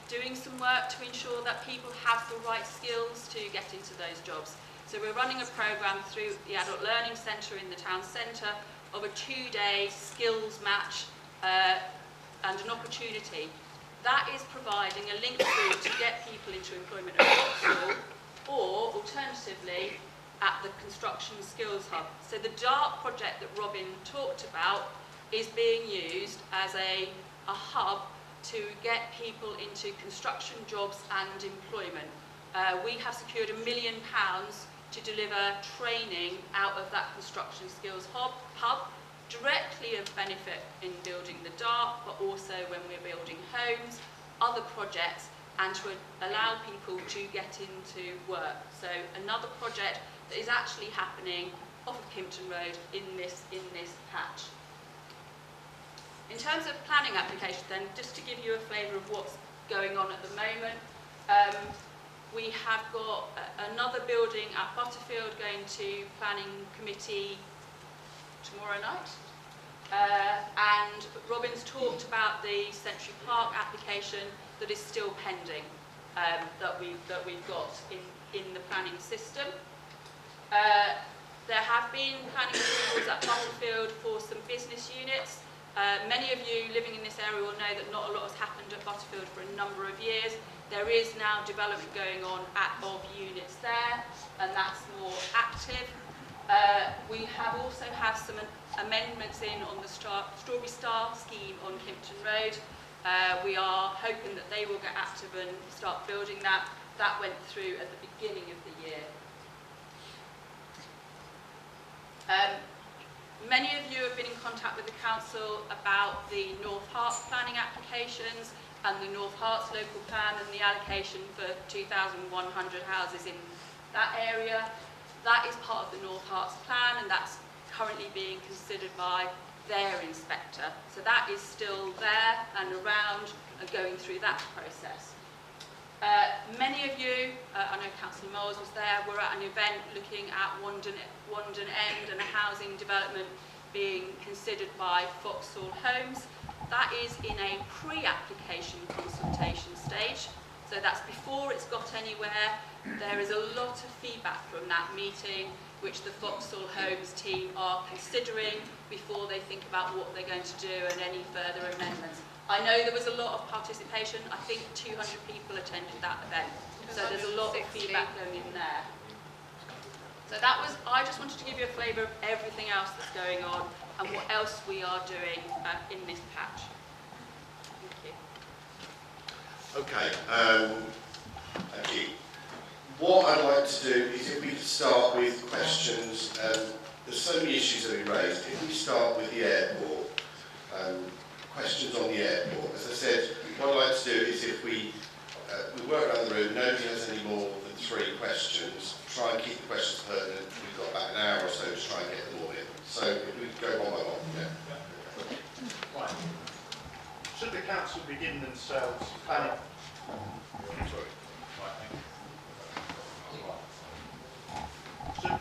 doing some work to ensure that people have the right skills to get into those jobs. So we're running a programme through the Adult Learning Centre in the town centre of a 2-day skills match and an opportunity. That is providing a link through to get people into employment at Vauxhall, or alternatively at the Construction Skills Hub. So the DART project that Robin talked about is being used as a hub to get people into construction jobs and employment. We have secured £1 million to deliver training out of that Construction Skills Hub, directly of benefit in building the DART, but also when we're building homes, other projects, and to allow people to get into work. So another project that is actually happening off of Kimpton Road in this patch. In terms of planning applications then, just to give you a flavour of what's going on at the moment, we have got another building at Butterfield going to planning committee tomorrow night. And Robin's talked about the Century Park application that is still pending, that we've got in the planning system. There have been planning approvals at Butterfield for some business units. Many of you living in this area will know that not a lot has happened at Butterfield for a number of years. There is now development going on of units there, and that's more active. We have also had some amendments in on the Strawberry Star scheme on Kimpton Road. We are hoping that they will get active and start building that. That went through at the beginning of the year. Many of you have been in contact with the council about the North Herts planning applications and the North Herts local plan and the allocation for 2,100 houses in that area. That is part of the North Herts plan, and that's currently being considered by their inspector. So that is still there and around and going through that process. Many of you, I know Councillor Moles was there, were at an event looking at Wandon End and a housing development being considered by Vauxhall Homes. That is in a pre-application consultation stage, so that's before it's got anywhere. There is a lot of feedback from that meeting, which the Vauxhall Homes team are considering before they think about what they're going to do and any further amendments. I know there was a lot of participation. I think 200 people attended that event, so there's a lot of feedback going in there. So that was, I just wanted to give you a flavour of everything else that's going on and what else we are doing in this patch. Thank you. Okay, thank you. What I'd like to do is if we could start with questions there's so many issues that have been raised. If we start with the airport, questions on the airport. As I said, what I'd like to do is if we work around the room, nobody has any more than 3 questions, try and keep the questions pertinent. We've got about an hour or so to try and get them all in. So if we go one by one. Yeah. Right. Should the council be giving themselves planning? Sorry. Right, thank you. Should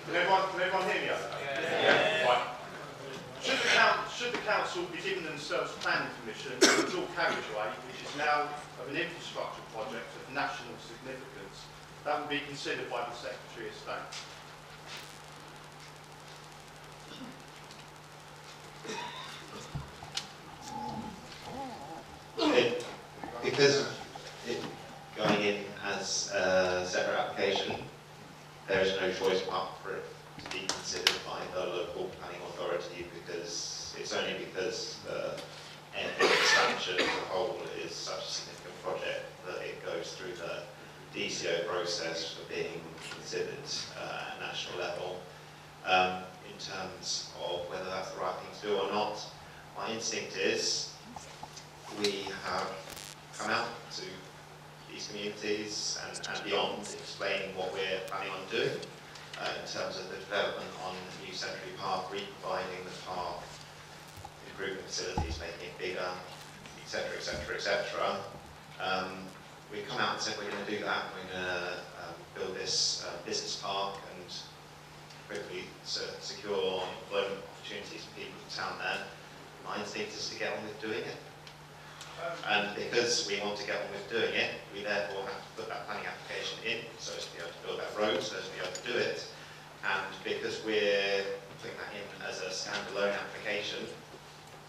Can everyone hear me? Yeah. Right. Should the council be giving themselves planning permission for the dual carriageway, which is now of an infrastructure project of national significance, that will be considered by the Secretary of State? Because it going in as a separate application, there is no choice apart for it to be considered by the local planning authority, because it's only because the airport expansion as a whole is such a significant project that it goes through the DCO process for being considered at a national level. In terms of whether that's the right thing to do or not, my instinct is we have come out to these communities and beyond, explaining what we're planning on doing in terms of the development on New Century Park, re-providing the park, improving facilities, making it bigger, etc., etc., etc. We've come out and said we're going to do that. We're going to build this business park and hopefully secure employment opportunities for people in town there. My instinct is to get on with doing it. And because we want to get on with doing it, we therefore have to put that planning application in, so as to be able to build that road, so as to be able to do it. And because we're putting that in as a standalone application,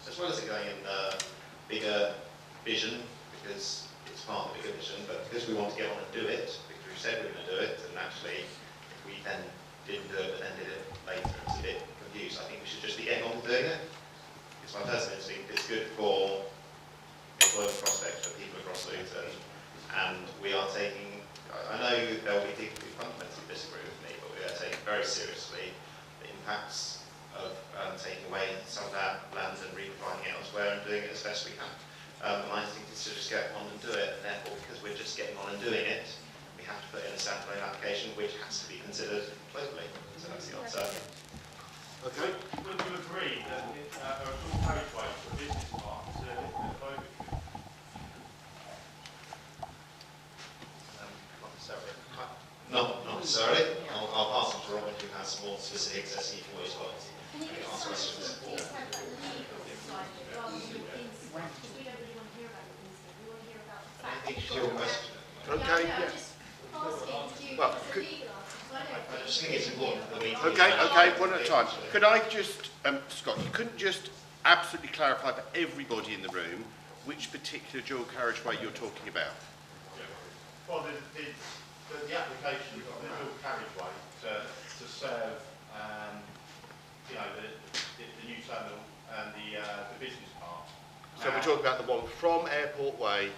so as well as it going in the bigger vision, because it's part of the bigger vision, but because we want to get on and do it, because we said we were going to do it, and actually if we then didn't do it but then did it later, it's a bit confused. I think we should just be getting on with doing it. It's my personal instinct. It's good for employment prospects for people across Luton, and we are taking, I know there will be people who fundamentally disagree with me, but we are taking very seriously the impacts of taking away some of that land and reproviding it elsewhere and doing it as best we can. My instinct is to just get on and do it, and therefore because we're just getting on and doing it, we have to put in a standalone application which has to be considered locally. So that's the answer. Okay. Would you agree that a dual carriageway for a business park is a overkill? Not necessarily. I'll pass on to Robin, who has more specifics as he always will. Can you just please have that legal side rather than the inside? Because we don't really want to hear about the inside. We want to hear about the I fact. think it's your question. Okay, Yeah, yeah. just asking, do you Well, as a legal answer? I just think it's important that we... Okay, one at a time. Could I just, Scott, you couldn't just absolutely clarify for everybody in the room which particular dual carriageway you're talking about? Well, the application of the dual carriageway to serve, you know, the new terminal and the business park. So we're talking about the one from Airport Way,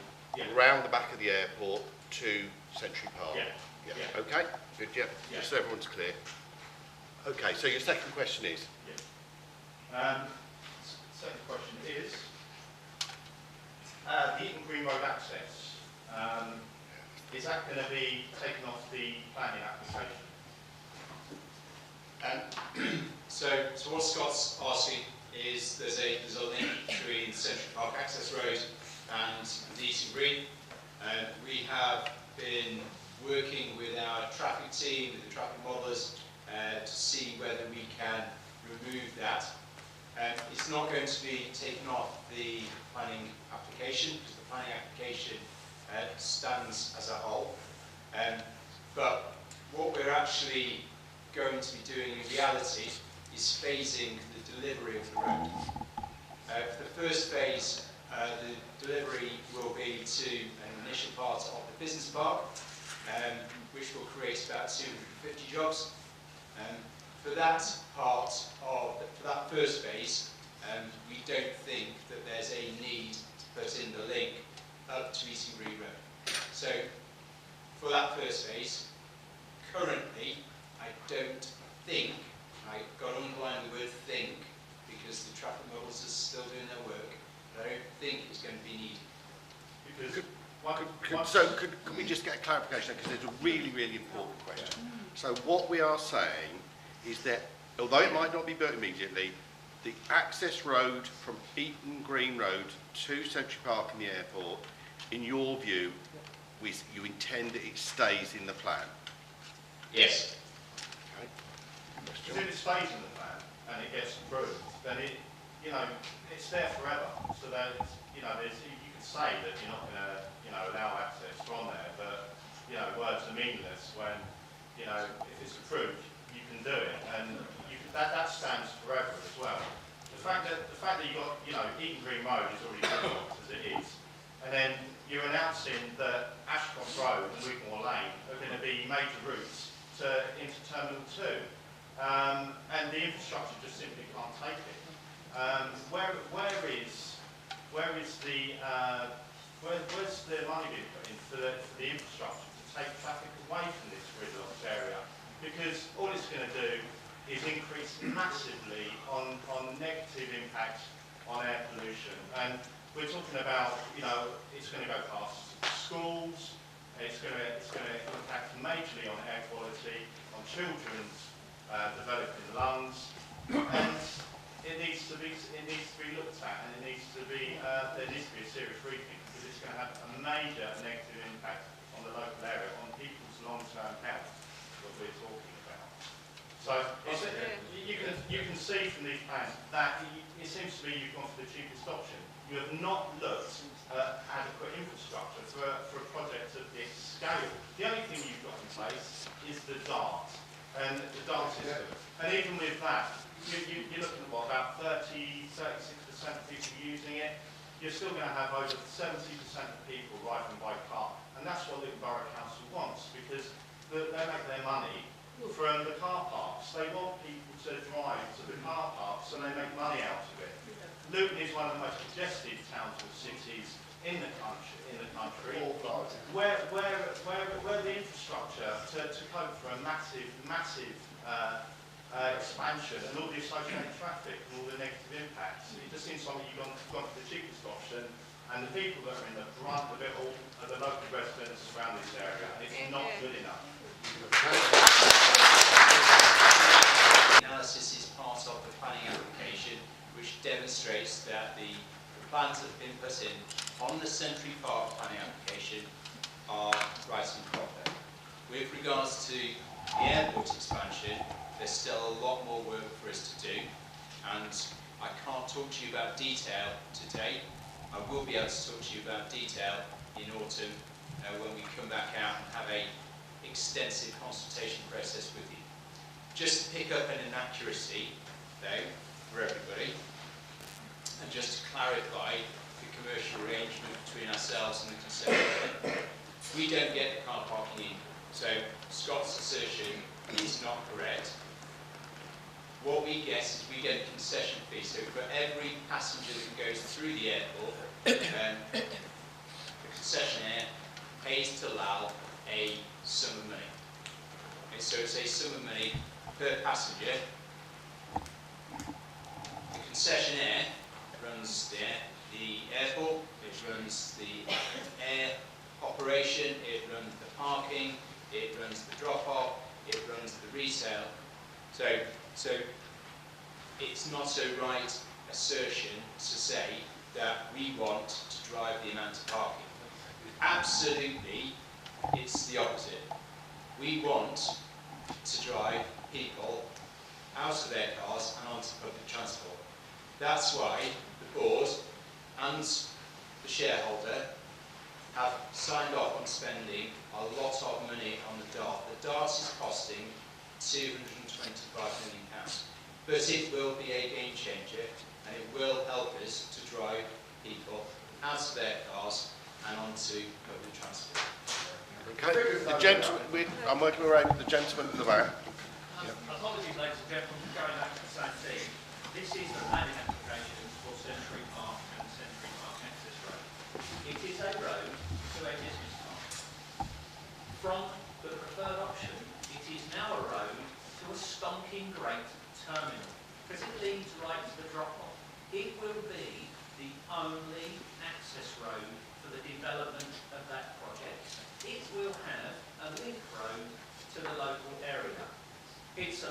round the back of the airport to Century Park? Yeah. Okay, good, yeah, just so everyone's clear. Okay, so your second question is? Second question is, the Eton Green Road access, is that going to be taken off the planning application? So what Scott's asking is there's a link between Central Park Access Road and the Eton Green. We have been working with our traffic team, with the traffic modelers, to see whether we can remove that. It's not going to be taken off the planning application, because the planning application stands as a whole. But what we're actually going to be doing in reality is phasing the delivery of the road. For the first phase, the delivery will be to an initial part of the business park, which will create about 250 jobs. For that first phase, we don't think that there's a need to put in the link up to Easton Green Road. So, for that first phase, currently, I don't think, I've got to underline the word think, because the traffic models are still doing their work, but I don't think it's going to be needed. Because Could we just get a clarification, because it's a really, really important question. So what we are saying is that, although it might not be built immediately, the access road from Eaton Green Road to Century Park and the airport, in your view, you intend that it stays in the plan? Yes. Okay. if it stays in the plan and it gets approved, then it's there forever. So that you could say that you're not going to allow access from there, but words are meaningless when if it's approved you can do it, and that stands forever as well. The fact that you've got Eaton Green Road is already developed as it is, and then you're announcing that Ashcroft Road and Wigmore Lane are going to be major routes into Terminal 2, and the infrastructure just simply can't take it. Where's the money being put in for the infrastructure to take traffic away from this gridlocked area? Because all it's going to do is increase massively on negative impacts on air pollution. And we're talking about, it's going to go past schools, it's going to impact majorly on air quality, on children's developing lungs, and it needs to be looked at, and there needs to be a serious rethink, because it's going to have a major negative impact on the local area, on people's long-term health that we're talking about. So you can see from these plans that it seems to me you've gone for the cheapest option. You have not looked at adequate infrastructure for a project of this scale. The only thing you've got in place is the DART, and the DART system. And even with that, you're looking at about 36% of people using it. You're still going to have over 70% of people riding by car. And that's what Luton Borough Council wants, because they make their money from the car parks. They want people to drive to the car parks, and they make money out of it. Luton is one of the most congested towns or cities in the country, where the infrastructure to cope for a massive expansion and all the associated traffic and all the negative impacts. It just seems like you've gone for the cheapest option, and the people that are in the brunt of it all are the local residents around this area. It's not good enough. Analysis is part of the planning application, which demonstrates that the plans that have been put in on the Century Park planning application are right and proper. With regards to the airport expansion, there's still a lot more work for us to do, and I can't talk to you about detail today. I will be able to talk to you about detail in autumn when we come back out and have an extensive consultation process with you. Just to pick up an inaccuracy, though, for everybody, and just to clarify the commercial arrangement between ourselves and the concessionaire, we don't get the car parking in. So Scott's assertion is not correct. What we get is we get a concession fee. So for every passenger that goes through the airport, the concessionaire pays to LLAL a sum of money. Okay, so it's a sum of money per passenger. The concessionaire runs the airport, it runs the air operation, it runs the parking, it runs the drop-off, it runs the retail. So it's not a right assertion to say that we want to drive the amount of parking. Absolutely, it's the opposite. We want to drive people out of their cars and onto public transport. That's why the board and the shareholder have signed off on spending a lot of money on the DART. The DART is costing £225 million. But it will be a game changer, and it will help us to drive people out of their cars and onto public transport. Okay. The gentleman, I'm working around the gentleman at the back. Apologies, ladies and gentlemen, going back to the same thing. This is the planning application for Century Park and Century Park Access Road. It is a road to a business park. From the preferred option, it is now a road to a stonking great terminal, because it leads right to the drop-off. It will be the only access road for the development of that project. It will have a link road to the local area. This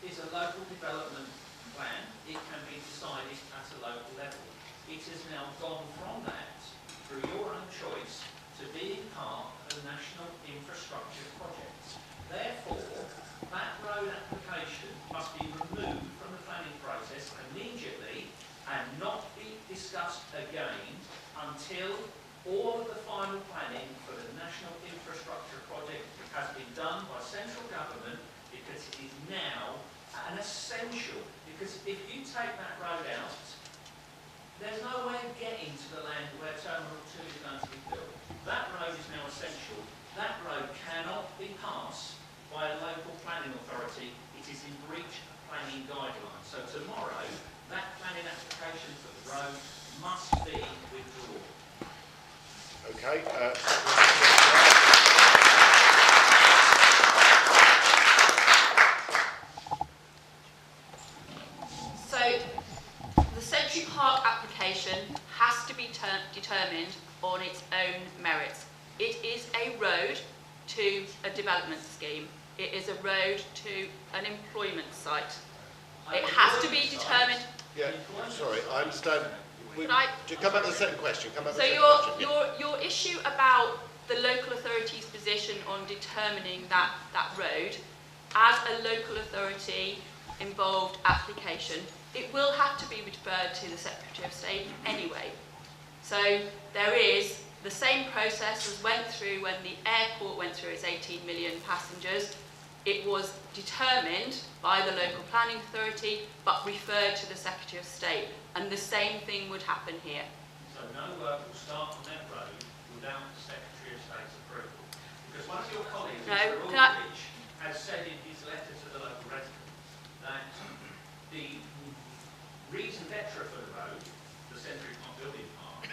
is a local development plan. It can be decided at a local level. It has now gone from that, through your own choice, to being part of a national infrastructure project. Therefore, that road application must be removed from the planning process immediately and not be discussed again until all of the final planning for the national infrastructure project has been done by central government, because it is now an essential. Because if you take that road out, there's no way of getting to the land where Terminal 2 is going to be built. That road is now essential. That road cannot be passed by a local planning authority. It is in breach of planning guidelines. So tomorrow, that planning application for the road must be withdrawn. Okay. So the Century Park application has to be determined on its own merits. It is a road to a development scheme. It is a road to an employment site. It has to be determined. Yeah, sorry, I understand. Could I- Come back to the second question. Come back to So the second question. your issue about the local authority's position on determining that road, as a local authority involved application, it will have to be referred to the Secretary of State anyway. So there is the same process as went through when the airport went through its 18 million passengers. It was determined by the local planning authority, but referred to the Secretary of State. And the same thing would happen here. So no work will start on that road without the Secretary of State's approval. Because one of your colleagues, No, Mr. can I- Aldridge, has said in his letter to the local residents that the reason d'etre for the road, the Century Park building park,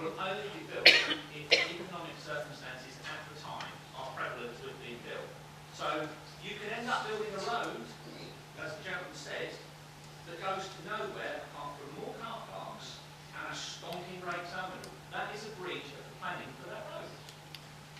will only be built if the economic circumstances at the time are prevalent to it being built. So you can end up building a road, as the gentleman said, that goes to nowhere apart from more car parks and a stonking great terminal. That is a breach of the planning for that road.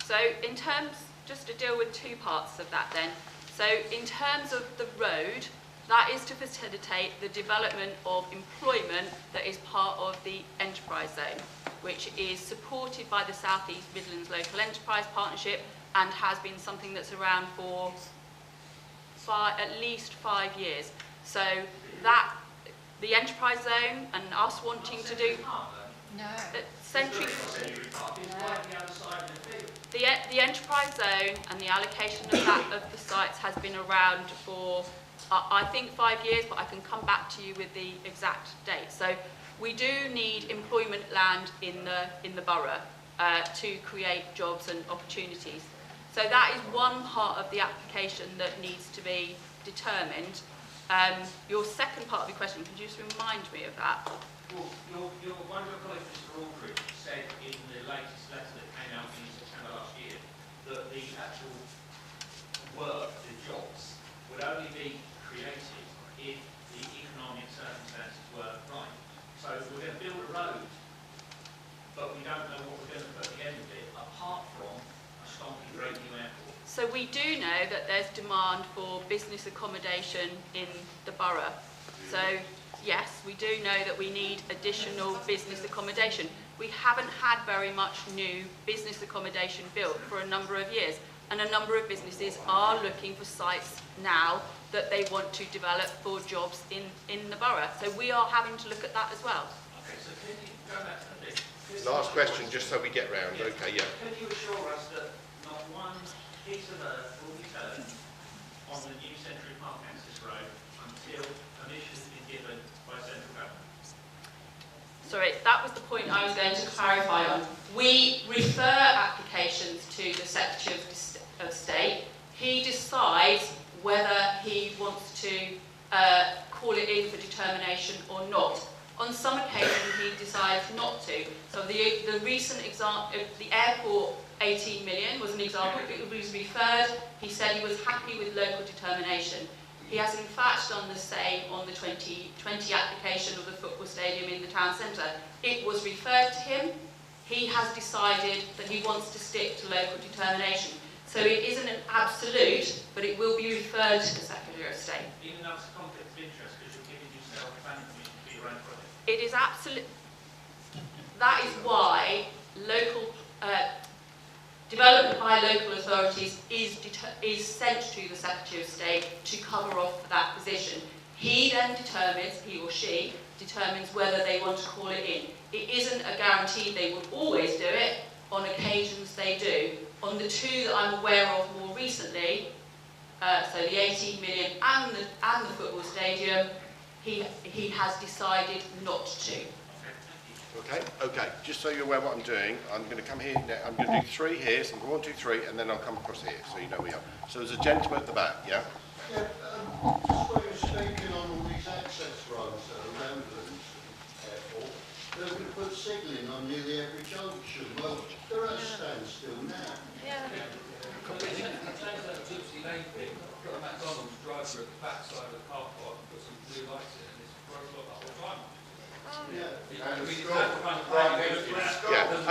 So in terms, just to deal with two parts of that then. So in terms of the road, that is to facilitate the development of employment that is part of the enterprise zone, which is supported by the South East Midlands Local Enterprise Partnership and has been something that's around for at least 5 years. So that, the enterprise zone and us wanting to do No. Century, Century Park is right the other side of the field. the enterprise zone and the allocation of the sites has been around for I think 5 years, but I can come back to you with the exact date. So we do need employment land in the borough to create jobs and opportunities. So that is one part of the application that needs to be determined. Your second part of your question, could you just remind me of that? Well, one of your colleagues, Mr. Aldridge, said in the latest letter that came out in September last year that the actual work, the jobs, would only be created if the economic circumstances were right. So we're going to build a road, but we don't know what we're going to put at the end of it, apart from a stonking great new airport. So we do know that there's demand for business accommodation in the borough. So yes, we do know that we need additional business accommodation. We haven't had very much new business accommodation built for a number of years, and a number of businesses are looking for sites now that they want to develop for jobs in the borough. So we are having to look at that as well. Okay, so can you go back to the bit? Last question, just so we get round. Okay, yeah. Can you assure us that not one piece of earth will be turned on the new Century Park access road until permission has been given by central government? Sorry, that was the point I was going to clarify on. We refer applications to the Secretary of State. He decides whether he wants to call it in for determination or not. On some occasions, he decides not to. So the recent example, the airport 18 million was an example. It was referred. He said he was happy with local determination. He has in fact done the same on the 2020 application of the football stadium in the town centre. It was referred to him. He has decided that he wants to stick to local determination. So it isn't an absolute, but it will be referred to the Secretary of State. Even though it's a conflict of interest because you're giving yourself planning permission for your own project. It is absolute. That is why local development by local authorities is sent to the Secretary of State to cover off for that position. He then determines, he or she determines whether they want to call it in. It isn't a guarantee they will always do it. On occasions they do. On the two that I'm aware of more recently, so the 18 million and the football stadium, he has decided not to. Okay, just so you're aware what I'm doing, I'm going to come here now, I'm going to do 3 here, so I'm going to 1, 2, 3, and then I'll come across here, so you know where we are. So there's a gentleman at the back, yeah? Yeah, just when you're speaking on all these access roads that are around the airport, they're going to put signalling on nearly every junction. Well, they're at a standstill now. Got a McDonald's drive-through at the back side of the car park and put some blue lights in, and it's broke up the whole time. Yeah,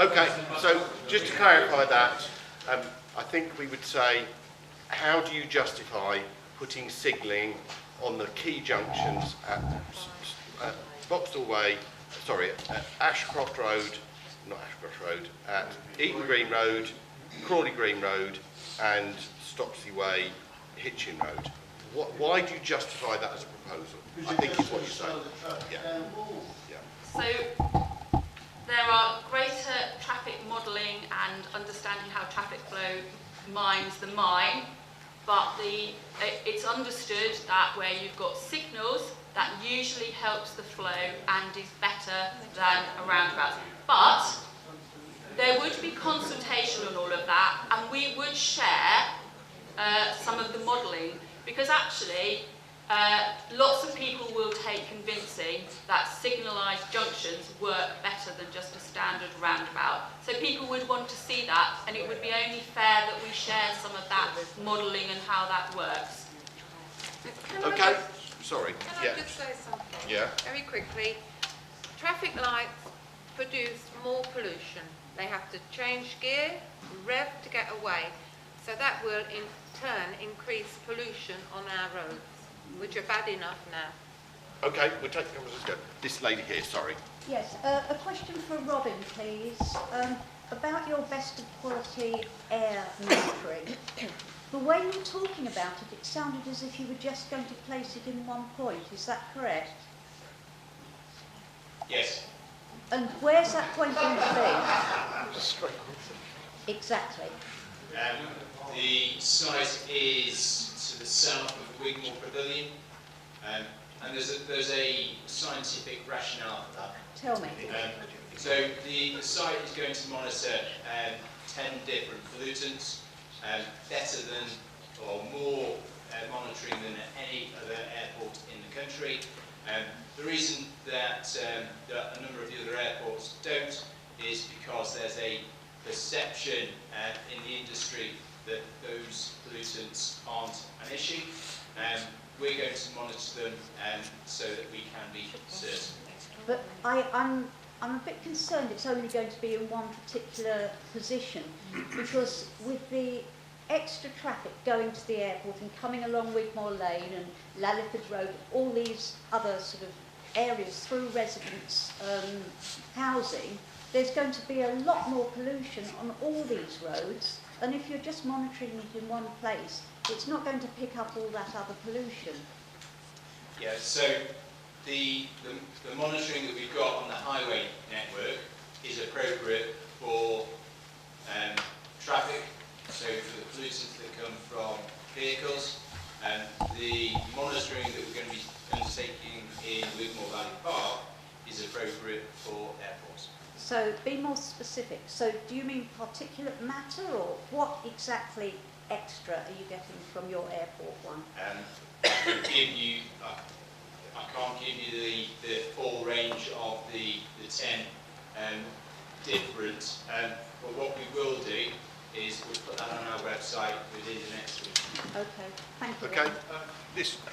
okay, so just to clarify that, I think we would say, how do you justify putting signalling on the key junctions at Boxall Way, at Ashcroft Road, not Ashcroft Road, at Eaton Green Road, Crawley Green Road, and Stocksey Way, Hitchin Road? Why do you justify that as a proposal? I think is what you're saying. Yeah. So there are greater traffic modelling and understanding how traffic flow mines the mine, but it's understood that where you've got signals, that usually helps the flow and is better than a roundabout. But there would be consultation on all of that, and we would share some of the modelling, because actually lots of people will take convincing that signalised junctions work better than just a standard roundabout. So people would want to see that, and it would be only fair that we share some of that modelling and how that works. Okay, sorry. Can I just say something? Yeah. Very quickly. Traffic lights produce more pollution. They have to change gear, rev to get away. So that will in turn increase pollution on our roads, which are bad enough now. Okay, we'll take the conversation. This lady here, sorry. Yes, a question for Robin, please. About your best of quality air monitoring. The way you were talking about it, it sounded as if you were just going to place it in one point. Is that correct? Yes. And where's that point going to be? Exactly. The site is to the south of Wigmore Pavilion, and there's a scientific rationale for that. Tell me. So the site is going to monitor 10 different pollutants, better than or more monitoring than any other airport in the country. The reason that a number of the other airports don't is because there's a perception in the industry that those pollutants aren't an issue. We're going to monitor them so that we can be certain. But I'm a bit concerned it's only going to be in one particular position, because with the extra traffic going to the airport and coming along Wigmore Lane and Lallyford Road, all these other sort of areas through residents' housing, there's going to be a lot more pollution on all these roads, and if you're just monitoring it in one place, it's not going to pick up all that other pollution. Yeah, so the monitoring that we've got on the highway network is appropriate for traffic, so for the pollutants that come from vehicles. The monitoring that we're going to be undertaking in Wigmore Valley Park is appropriate for airports. So be more specific. So do you mean particulate matter, or what exactly extra are you getting from your airport one? To give you I can't give you the full range of the 10 different, but what we will do is we'll put that on our website within the next week. Okay, thank you. Okay,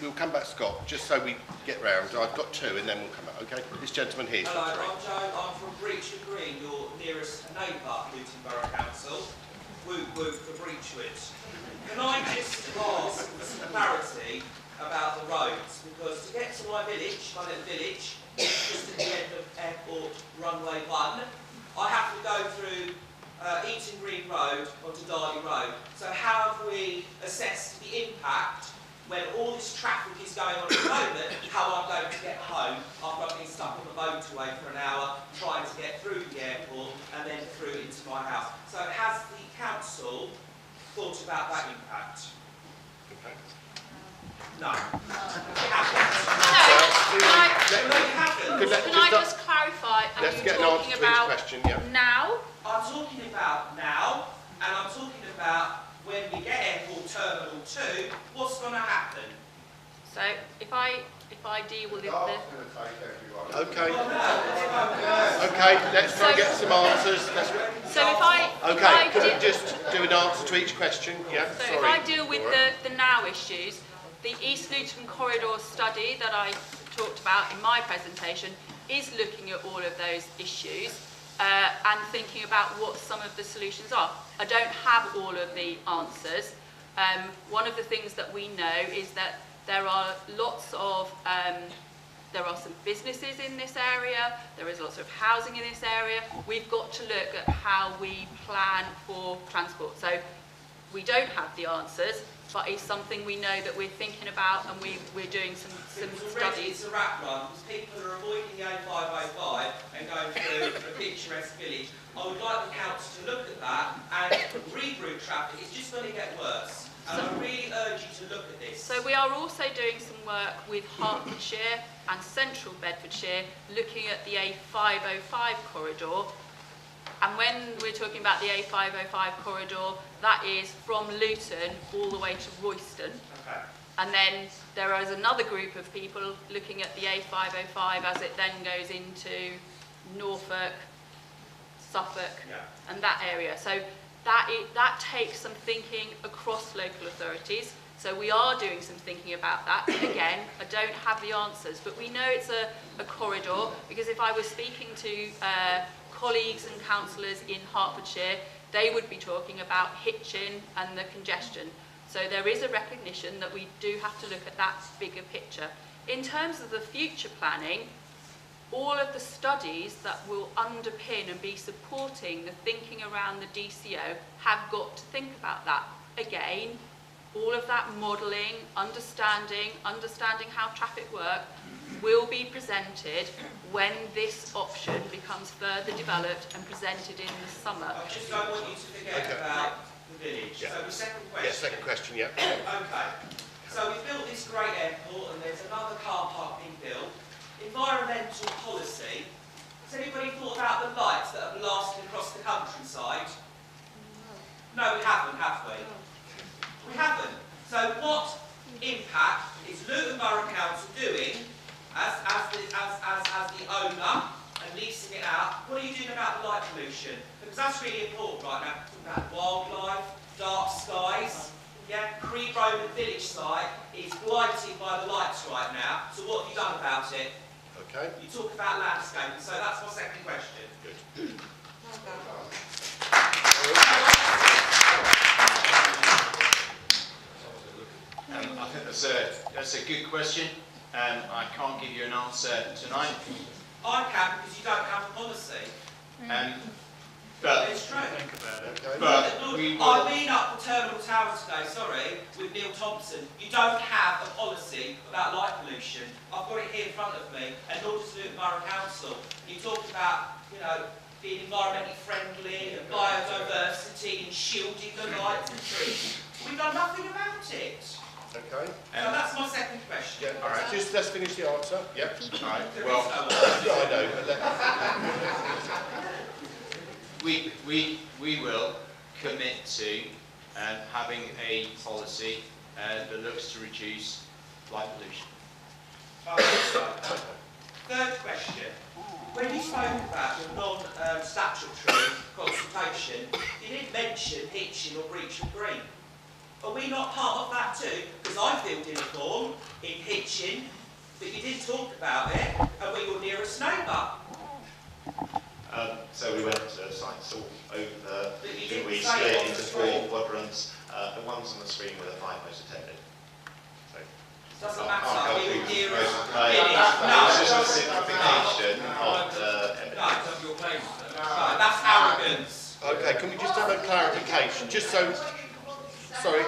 we'll come back, Scott, just so we get round. I've got 2 and then we'll come back, okay? This gentleman here. Hello, I'm Joe. I'm from Breachwood Green, your nearest neighbour, Luton Borough Council. Whoop whoop for Breachwood. Can I just ask for some clarity about the roads? Because to get to my village, my little village, just at the end of Airport Runway 1, I have to go through Eaton Green Road onto Darley Road. So how have we assessed the impact when all this traffic is going on at the moment, how I'm going to get home after I've been stuck on the motorway for an hour trying to get through the airport and then through into my house. So has the council thought about that impact? No. It hasn't. Can I just clarify, are Let's you get an answer talking to each about question, yeah. now? I'm talking about now, and I'm talking about when we get Airport Terminal 2, what's going to happen? So if I deal with the Okay. Okay, let's try and get some answers. Can we just do an answer to each question? Yeah, So sorry. if I deal with the now issues, the East Luton Corridor study that I talked about in my presentation is looking at all of those issues and thinking about what some of the solutions are. I don't have all of the answers. One of the things that we know is that there are lots of there are some businesses in this area, there is lots of housing in this area. We've got to look at how we plan for transport. So we don't have the answers, but it's something we know that we're thinking about, and we're doing some studies. It's a rat run, because people are avoiding the A505 and going through a picturesque village. I would like the council to look at that and reroute traffic. It's just going to get worse. And I really urge you to look at this. So we are also doing some work with Hertfordshire and Central Bedfordshire, looking at the A505 corridor. And when we're talking about the A505 corridor, that is from Luton all the way to Royston. Okay. And then there is another group of people looking at the A505 as it then goes into Norfolk, Suffolk, and that area. So that takes some thinking across local authorities. So we are doing some thinking about that. Again, I don't have the answers, but we know it's a corridor, because if I was speaking to colleagues and councillors in Hertfordshire, they would be talking about Hitchin and the congestion. So there is a recognition that we do have to look at that bigger picture. In terms of the future planning, all of the studies that will underpin and be supporting the thinking around the DCO have got to think about that. Again, all of that modelling, understanding how traffic work will be presented when this option becomes further developed and presented in the summer. I just don't want you to forget about the village. Yeah. So the second question. Yeah, second question, yeah. Okay. So we've built this great airport and there's another car park being built. Environmental policy. Has anybody thought about the lights that are blasting across the countryside? No, we haven't, have we? We haven't. So what impact is Luton Borough Council doing as the owner and leasing it out? What are you doing about the light pollution? Because that's really important right now. Talking about wildlife, dark skies. Yeah, Creed Roman village site is blighted by the lights right now. So what have you done about it? Okay. You talk about landscaping, so that's my second question. Good. I think that's a good question. I can't give you an answer tonight. I can, because you don't have a policy. But it's true. Okay. But we will. I've been up the Terminal Tower today, with Neil Thompson. You don't have a policy about light pollution. I've got it here in front of me, and nor does Luton Borough Council. You talk about, being environmentally friendly and biodiversity and shielding the lights and trees. We've done nothing about it. Okay. So that's my second question. Yeah, all right. Just let's finish the answer. Yeah. All right. There Well, is no answer. I know, but we will commit to having a policy that looks to reduce light pollution. I hope so. Third question. When you spoke about your non-statutory consultation, you didn't mention Hitchin or Breachwood Green. Are we not part of that too? Because I filled in a form in Hitchin, but you didn't talk about it, and we're your nearest neighbour. So we went to sites all over But you the didn't we say split it on into the 4 screen. quadrants. The ones on the screen were the 5 most attended. Doesn't I can't matter, go we were through nearest most of village. the It's just a simplification of the evidence. Of your claims. No, that's arrogance. Okay, can we just have a clarification? Just so, sorry.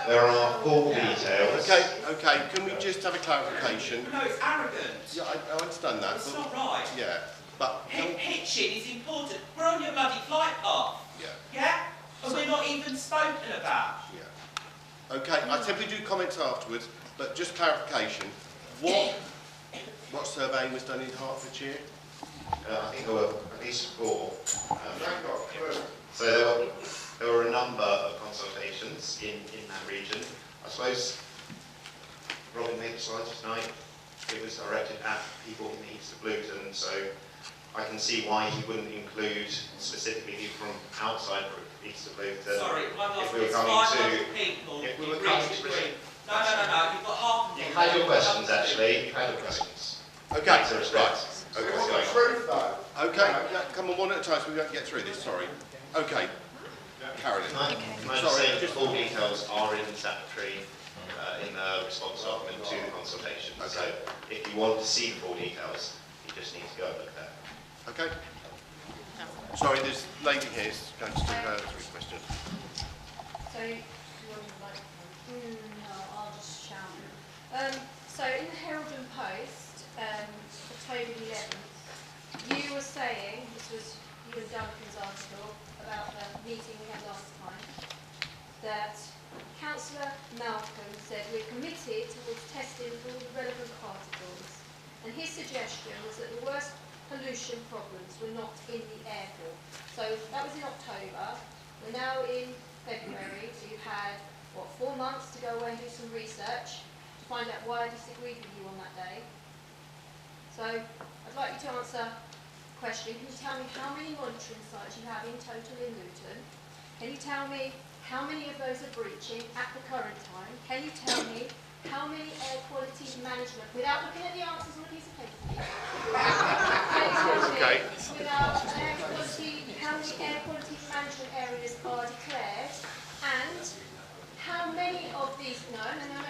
There are full details. Okay, can we just have a clarification? No, it's arrogant. Yeah, I understand that. It's but- not right. Yeah, but, Hitchin is important. We're on your bloody flight path. yeah, Yeah? And we're not even spoken about. yeah. Okay, I said we do comments afterwards, but just clarification. What surveying was done in Hertfordshire? I think there were at least 4. So there were a number of consultations in that region. I suppose Robin made the slides tonight. It was directed at people in the east of Luton, so I can see why he wouldn't include specifically people from outside the east of Luton. Sorry, one If last we were it's coming 500 people. if we in were coming Breachwood to Green. No, you've got half of You them. had your questions actually. You had your questions. Okay, To right. respect. Okay, What's going on? Truth though. Okay, yeah, come on, one at a time so we don't get through this, sorry. Okay, Carolyn. Can I just say, full details are in the statutory, in the response document to the consultation. So if you want to see the full details, you just need to go and look there. Okay. Sorry, there's a lady here who's going to do her 3 questions. So, do you want the microphone? No, I'll just shout. So, in the Herald and Post, October the 11th, you were saying, this was you and Duncan's article about the meeting we had last time, that Councillor Malcolm said we're committed towards testing for all the relevant particles, and his suggestion was that the worst pollution problems were not in the airport. So that was in October. We're now in February, so you've had, 4 months to go away and do some research to find out why I disagreed with you on that day. So I'd like you to answer the question. Can you tell me how many monitoring sites you have in total in Luton? Can you tell me how many of those are breaching at the current time? Can you tell me how many air quality management, without looking at the answers on a piece of paper, please? Can you tell me, without air quality, how many air quality management areas are declared? And how many of these, no,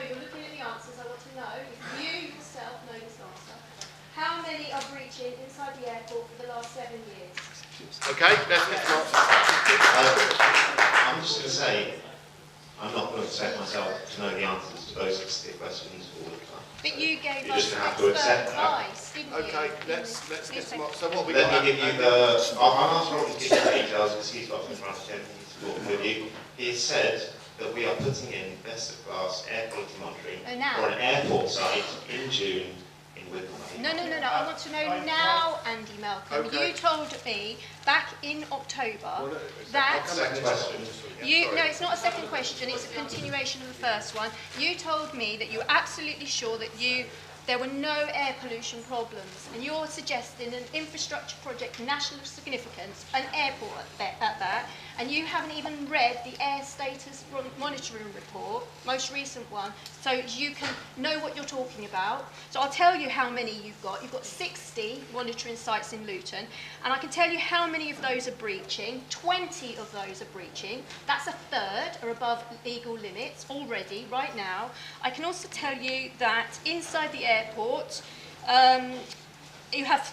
you're looking at the answers, I want to know, if you yourself know this answer, how many are breaching inside the airport for the last 7 years? Okay, let's get to I'm just going to say, I'm not going to expect myself to know the answers to those specific questions all the time. But you gave You're us just going to have to accept expert that. advice, didn't you? Okay, let's get some more. So what we Let got? me give you the. I'll ask Robin to give you the details because he's got them in front of him. He's talking with you. He has said that we are putting in best of class air quality monitoring Oh, now? for an airport site in June in Wigan. No. I want to know now, Andy Malcolm. Okay. You told me back in October Well, no, that I'll come back to Second this. question. you. Sorry. No, it's not a second question. It's a continuation of the first one. You told me that you were absolutely sure that there were no air pollution problems, and you're suggesting an infrastructure project of national significance, an airport at that, and you haven't even read the air status monitoring report, most recent one, so you can know what you're talking about. So I'll tell you how many you've got. You've got 60 monitoring sites in Luton, and I can tell you how many of those are breaching. 20 of those are breaching. That's a third are above legal limits already, right now. I can also tell you that inside the airport, you have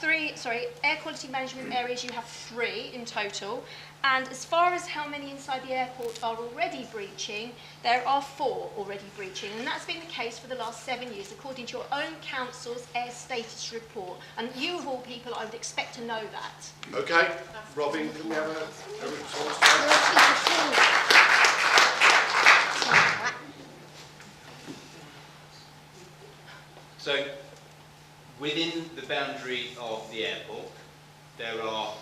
air quality management areas, you have 3 in total. And as far as how many inside the airport are already breaching, there are 4 already breaching. And that's been the case for the last 7 years, according to your own council's air status report. And you, of all people, I would expect to know that. Okay, Robin, can we have a response to that? So, within the boundary of the airport, there are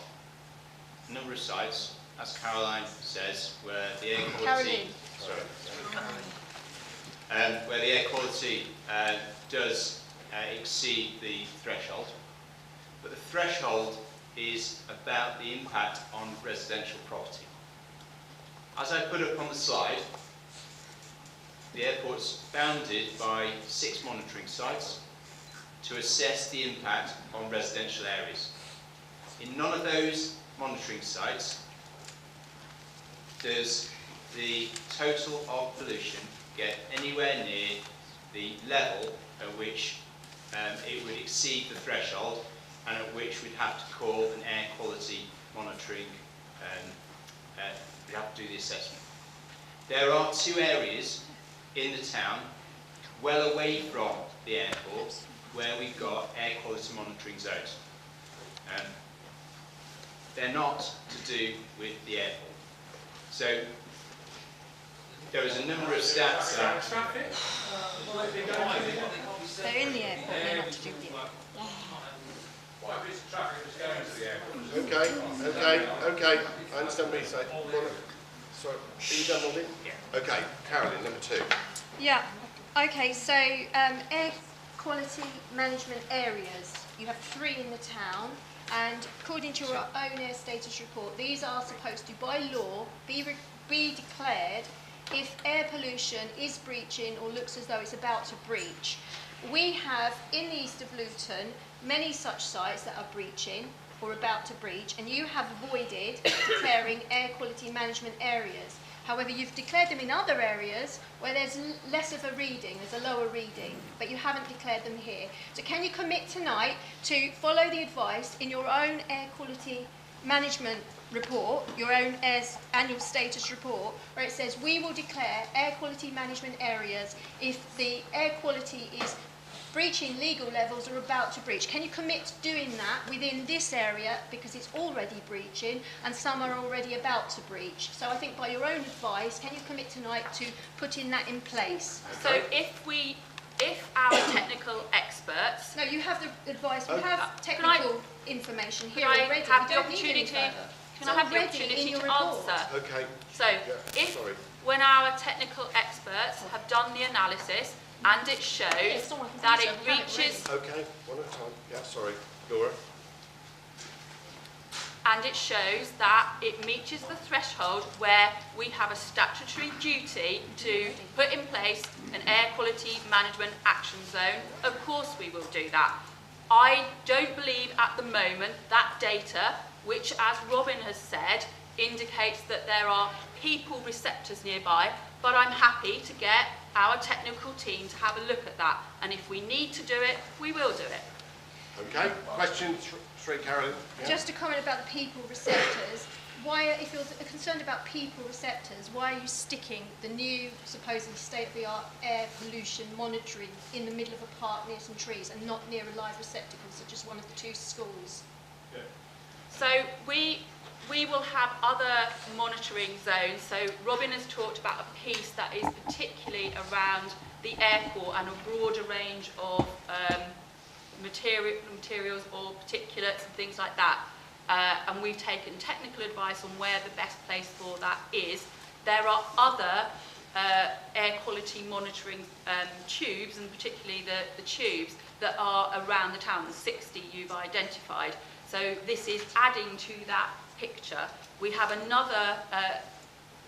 a number of sites, as Caroline says, where the air quality... where the air quality does exceed the threshold, but the threshold is about the impact on residential property. As I put up on the slide, the airport's bounded by 6 monitoring sites to assess the impact on residential areas. In none of those monitoring sites does the total of pollution get anywhere near the level at which it would exceed the threshold and at which we'd have to call an air quality monitoring, we'd have to do the assessment. There are 2 areas in the town, well away from the airport, where we've got air quality monitoring zones. They're not to do with the airport. So there is a number of stats there. They're in the airport, they're not to do with the airport. What if it's traffic that's going to the airport? Okay, I understand what you're saying. Sorry, are you done, Robin? Yeah. Okay, Carolyn, number 2. Yeah, okay, so air quality management areas, you have 3 in the town, and according to your own air status report, these are supposed to, by law, be declared if air pollution is breaching or looks as though it's about to breach. We have, in the east of Luton, many such sites that are breaching or about to breach, and you have avoided declaring air quality management areas. However, you've declared them in other areas where there's less of a reading, there's a lower reading, but you haven't declared them here. So can you commit tonight to follow the advice in your own air quality management report, your own annual status report, where it says we will declare air quality management areas if the air quality is breaching legal levels or about to breach? Can you commit to doing that within this area, because it's already breaching and some are already about to breach? So I think by your own advice, can you commit tonight to putting that in place? So if our technical experts... No, you have the advice, we have technical information here Can I already. have We the don't need any opportunity? further. Can It's I have the already in opportunity your to report. answer? Okay. So, if sorry. when our technical experts have done the analysis and it shows someone can that do it so, we have it reaches Okay, one at a time. Yeah, sorry. Laura? and it shows that it reaches the threshold where we have a statutory duty to put in place an air quality management action zone, of course we will do that. I don't believe at the moment that data, which as Robin has said, indicates that there are people receptors nearby, but I'm happy to get our technical team to have a look at that, and if we need to do it, we will do it. Okay, question 3, Carolyn. Yeah. Just a comment about the people receptors. If you're concerned about people receptors, why are you sticking the new, supposedly state-of-the-art air pollution monitoring in the middle of a park near some trees and not near a live receptacle such as one of the 2 schools? Yeah. So we will have other monitoring zones. So Robin has talked about a piece that is particularly around the airport and a broader range of materials or particulates and things like that. And we've taken technical advice on where the best place for that is. There are other air quality monitoring tubes, and particularly the tubes that are around the town, the 60 you've identified. So this is adding to that picture. We have another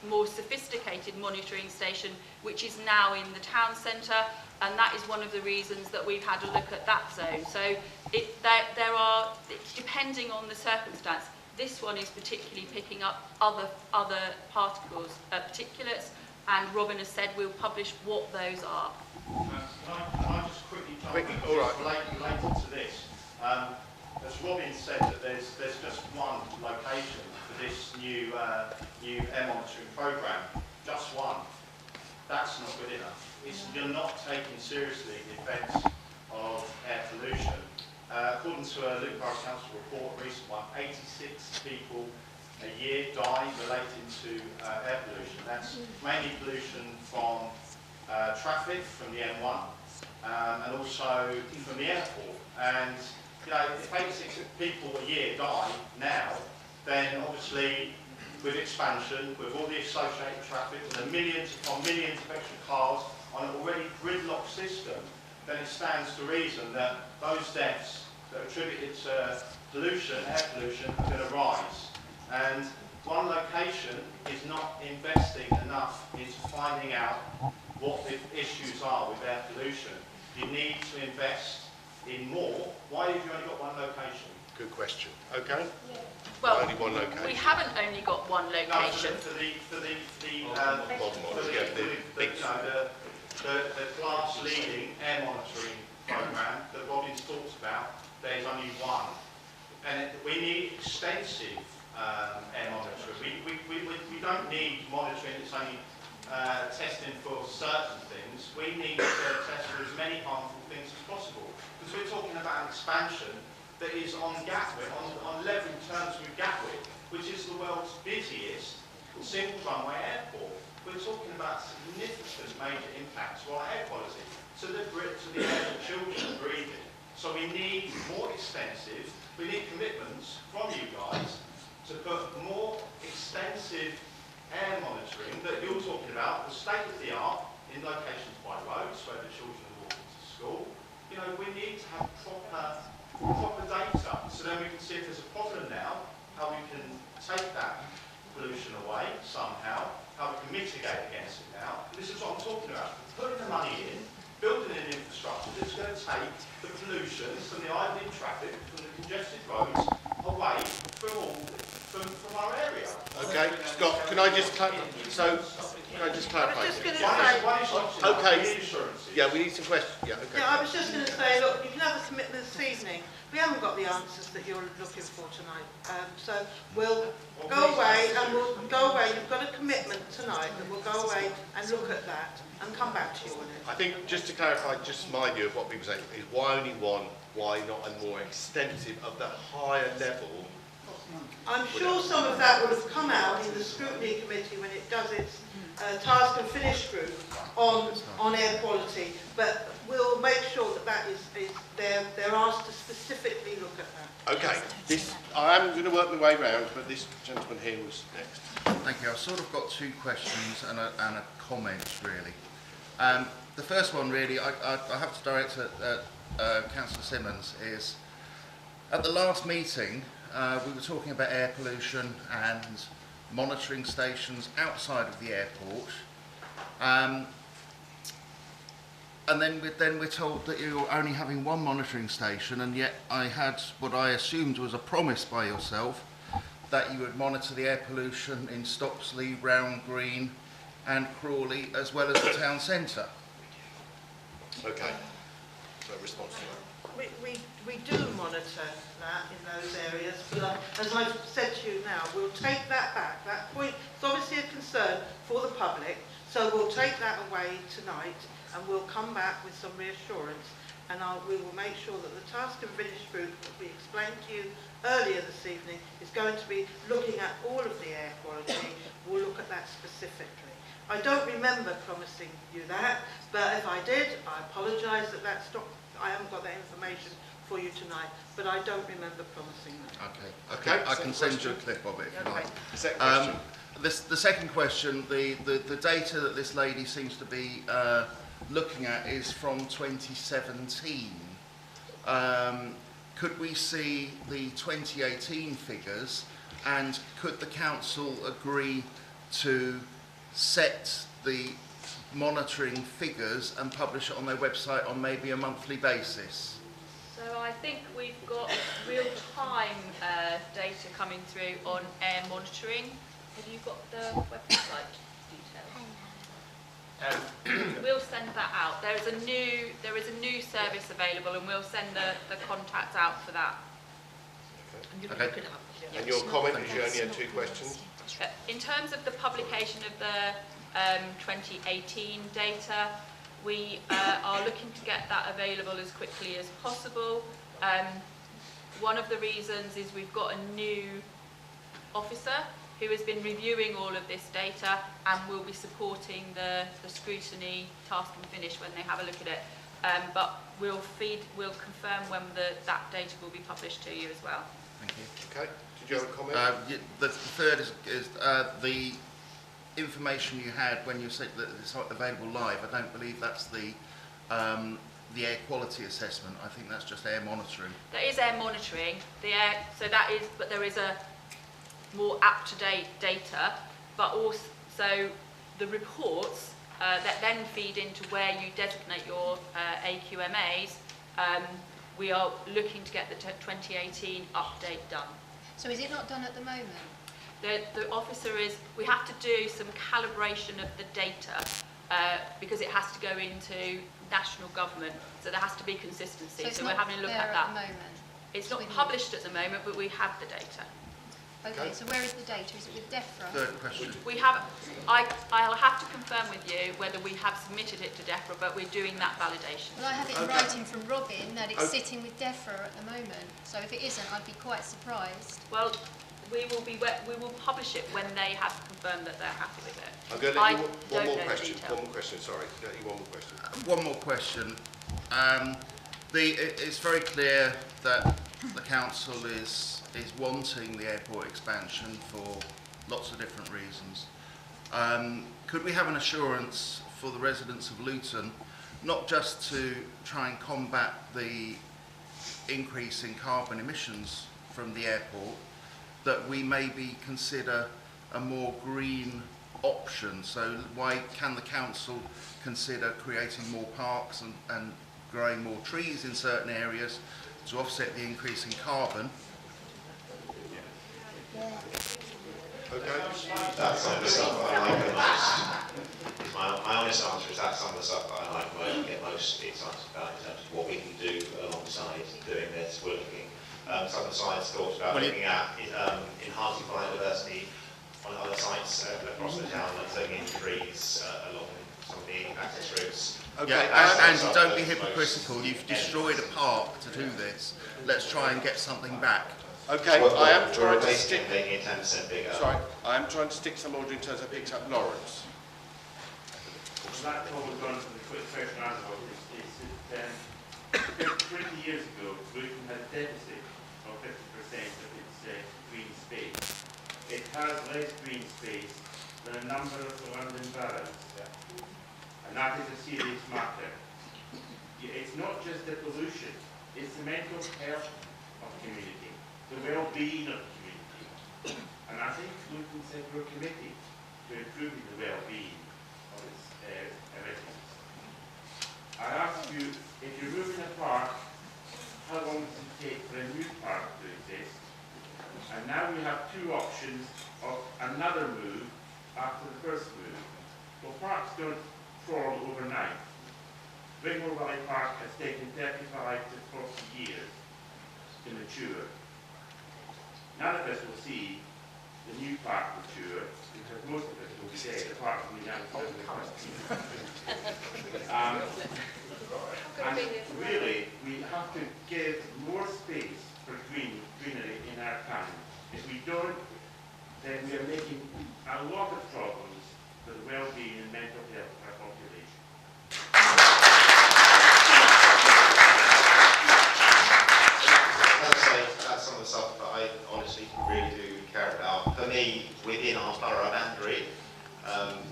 more sophisticated monitoring station which is now in the town centre, and that is one of the reasons that we've had a look at that zone. So there are, depending on the circumstance, this one is particularly picking up other particles, particulates, and Robin has said we'll publish what those are. Can I just quickly jump in? All right. Related to this, as Robin said, that there's just one location for this new air monitoring programme, just one. That's not good enough. You're not taking seriously the effects of air pollution. According to a Luton Borough Council report, a recent one, 86 people a year die relating to air pollution. That's mainly pollution from traffic, from the M1, and also from the airport. And you know, if 86 people a year die now, then obviously with expansion, with all the associated traffic, with the millions upon millions of extra cars on an already gridlocked system, then it stands to reason that those deaths that are attributed to pollution, air pollution, are going to rise. And one location is not investing enough into finding out what the issues are with air pollution. You need to invest in more. Why have you only got one location? Good question. Okay. Well, Only one location. we haven't only got one location. No, for the class-leading air monitoring programme that Robin's talked about, there's only one. And we need extensive air monitoring. We don't need monitoring that's only testing for certain things. We need to test for as many harmful things as possible. Because we're talking about an expansion that is on Gatwick, on level terms with Gatwick, which is the world's busiest single runway airport. We're talking about significant major impacts to our air quality, to the air that children are breathing. So we need more extensive, we need commitments from you guys to put more extensive air monitoring that you're talking about, the state of the art in locations by roads where the children are walking to school. You know, we need to have proper data, so then we can see if there's a problem now, how we can take that pollution away somehow, how we can mitigate against it now. And this is what I'm talking about. Putting the money in, building an infrastructure that's going to take the pollution from the idling traffic, from the congested roads, away from our area. Okay, Scott, can I just clarify? Can I just clarify? I was just going to say... Okay. Yeah, we need some questions. Yeah, okay. Yeah, I was just going to say, look, you can have a commitment this evening. We haven't got the answers that you're looking for tonight. So we'll go away and we'll go away. You've got a commitment tonight that we'll go away and look at that and come back to you on it. I think, just to clarify, just my view of what people say, is why only one, why not a more extensive of the higher level? I'm sure some of that will have come out in the scrutiny committee when it does its task and finish group on air quality, but we'll make sure that they're asked to specifically look at that. Okay, I am going to work my way round, but this gentleman here was next. Thank you. I've sort of got two questions and a comment, really. The first one, really, I have to direct at Councillor Simmons, is at the last meeting, we were talking about air pollution and monitoring stations outside of the airport. And then we're told that you're only having one monitoring station, and yet I had what I assumed was a promise by yourself that you would monitor the air pollution in Stopsley, Round Green and Crawley, as well as the town centre. Okay, so response to that. We do monitor that in those areas, but as I've said to you now, we'll take that back. That point is obviously a concern for the public, so we'll take that away tonight and we'll come back with some reassurance, and we will make sure that the task and finish group that we explained to you earlier this evening is going to be looking at all of the air quality. We'll look at that specifically. I don't remember promising you that, but if I did, I apologise that that's not, I haven't got that information for you tonight, but I don't remember promising that. Okay, I can send you a clip of it if you like. The second question. The second question, the data that this lady seems to be looking at is from 2017. Could we see the 2018 figures, and could the council agree to set the monitoring figures and publish it on their website on maybe a monthly basis? So I think we've got real-time data coming through on air monitoring. Have you got the website details? We'll send that out. There is a new service available, and we'll send the contact out for that. Okay. And your comment is you only had two questions? In terms of the publication of the 2018 data, we are looking to get that available as quickly as possible. One of the reasons is we've got a new officer who has been reviewing all of this data and will be supporting the scrutiny task and finish when they have a look at it. But we'll confirm when that data will be published to you as well. Thank you. Okay. Did you have a comment? The third is the information you had when you said that it's available live. I don't believe that's the the air quality assessment. I think that's just air monitoring. There is air monitoring. So that is, but there is a more up-to-date data, but also the reports that then feed into where you designate your AQMAs. We are looking to get the 2018 update done. So is it not done at the moment? The officer is, we have to do some calibration of the data because it has to go into national government, so there has to be consistency. So we're having a look at that. At the moment? It's not published at the moment, but we have the data. Okay, so where is the data? Is it with DEFRA? Third question. We have, I'll have to confirm with you whether we have submitted it to DEFRA, but we're doing that validation. Well, I have it in writing from Robin that it's sitting with DEFRA at the moment. So if it isn't, I'd be quite surprised. Well, we will publish it when they have confirmed that they're happy with it. I'm going to let you one more question. Sorry, get you one more question. One more question. It's very clear that the council is wanting the airport expansion for lots of different reasons. Could we have an assurance for the residents of Luton, not just to try and combat the increase in carbon emissions from the airport, that we maybe consider a more green option? So why can the council consider creating more parks and growing more trees in certain areas to offset the increase in carbon? Okay. That's some of the stuff that I like the most. My honest answer is that's some of the stuff that I like most and get most excited about in terms of what we can do alongside doing this. We're looking, some of the slides talked about looking at enhancing biodiversity on other sites across the town and putting in trees along some of the access routes. Okay, and don't be hypocritical. You've destroyed a park to do this. Let's try and get something back. Okay, I am trying to stick. Making it 10% bigger. Sorry, I am trying to stick some order in terms I picked up Lawrence. Well, that probably gone to the quick question answer is that 20 years ago, Luton had a deficit of 50% of its green space. It has less green space than a number of the London boroughs. And that is a serious matter. It's not just the pollution, it's the mental health of the community, the well-being of the community. And I think Luton said we're committed to improving the well-being of its residents. I ask you, if you're moving a park, how long does it take for a new park to exist? And now we have two options of another move after the first move. Well, parks don't fall overnight. Wigmore Valley Park has taken 35 to 40 years to mature. None of us will see the new park mature because most of us will be dead, apart from the young person. And really, we have to give more space for greenery in our town. If we don't, then we are making a lot of problems for the well-being and mental health of our population. That's some of the stuff that I honestly really do care about. For me, within our borough boundary,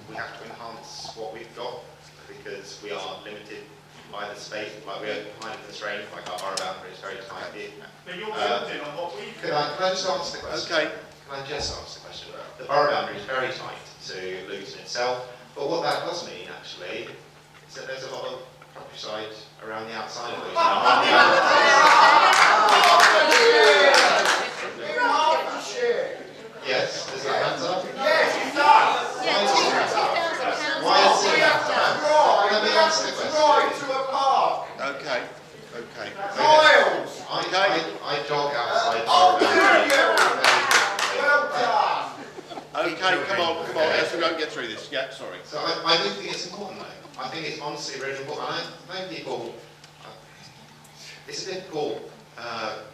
we have to enhance what we've got because we are limited by the space, like we're kind of constrained, like our borough boundary is very tight. But you're building on what we've got. Can I just answer the question? Okay. Can I just answer the question? The borough boundary is very tight to Luton itself, but what that does mean actually is that there's a lot of countryside around the outside of Luton. Yes, does that matter? Yes, it does. Why does it matter? Let me answer the question. Drive to a park. Okay. Miles. I jog outside. Well done. Okay, come on, else we don't get through this. Yeah, sorry. So I do think it's important though. I think it's honestly very important. I know people, it's a difficult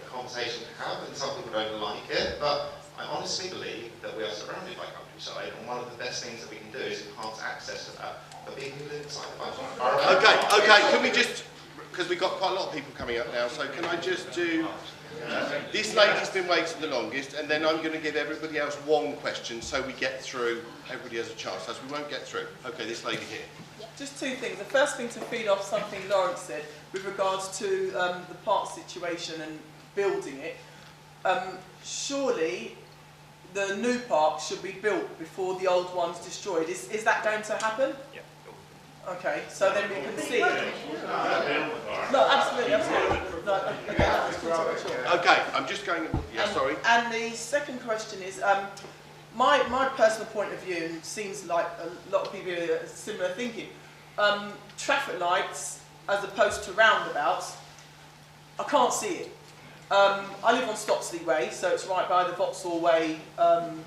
conversation to have and some people don't like it, but I honestly believe that we are surrounded by countryside and one of the best things that we can do is enhance access to that for people who live inside the borough. Okay, can we just, because we've got quite a lot of people coming up now, so can I just do, this lady's been waiting the longest, and then I'm going to give everybody else one question so we get through, everybody has a chance, as we won't get through. Okay, this lady here. Just two things. The first thing, to feed off something Lawrence said with regards to the park situation and building it. Surely the new park should be built before the old one's destroyed. Is that going to happen? Yeah. Okay, so then we can see. No, absolutely. No, Okay, I'm just going. Yeah, sorry. And the second question is, my personal point of view, and seems like a lot of people are similar thinking. Traffic lights as opposed to roundabouts, I can't see it. I live on Stopsley Way, so it's right by the Vauxhall Way,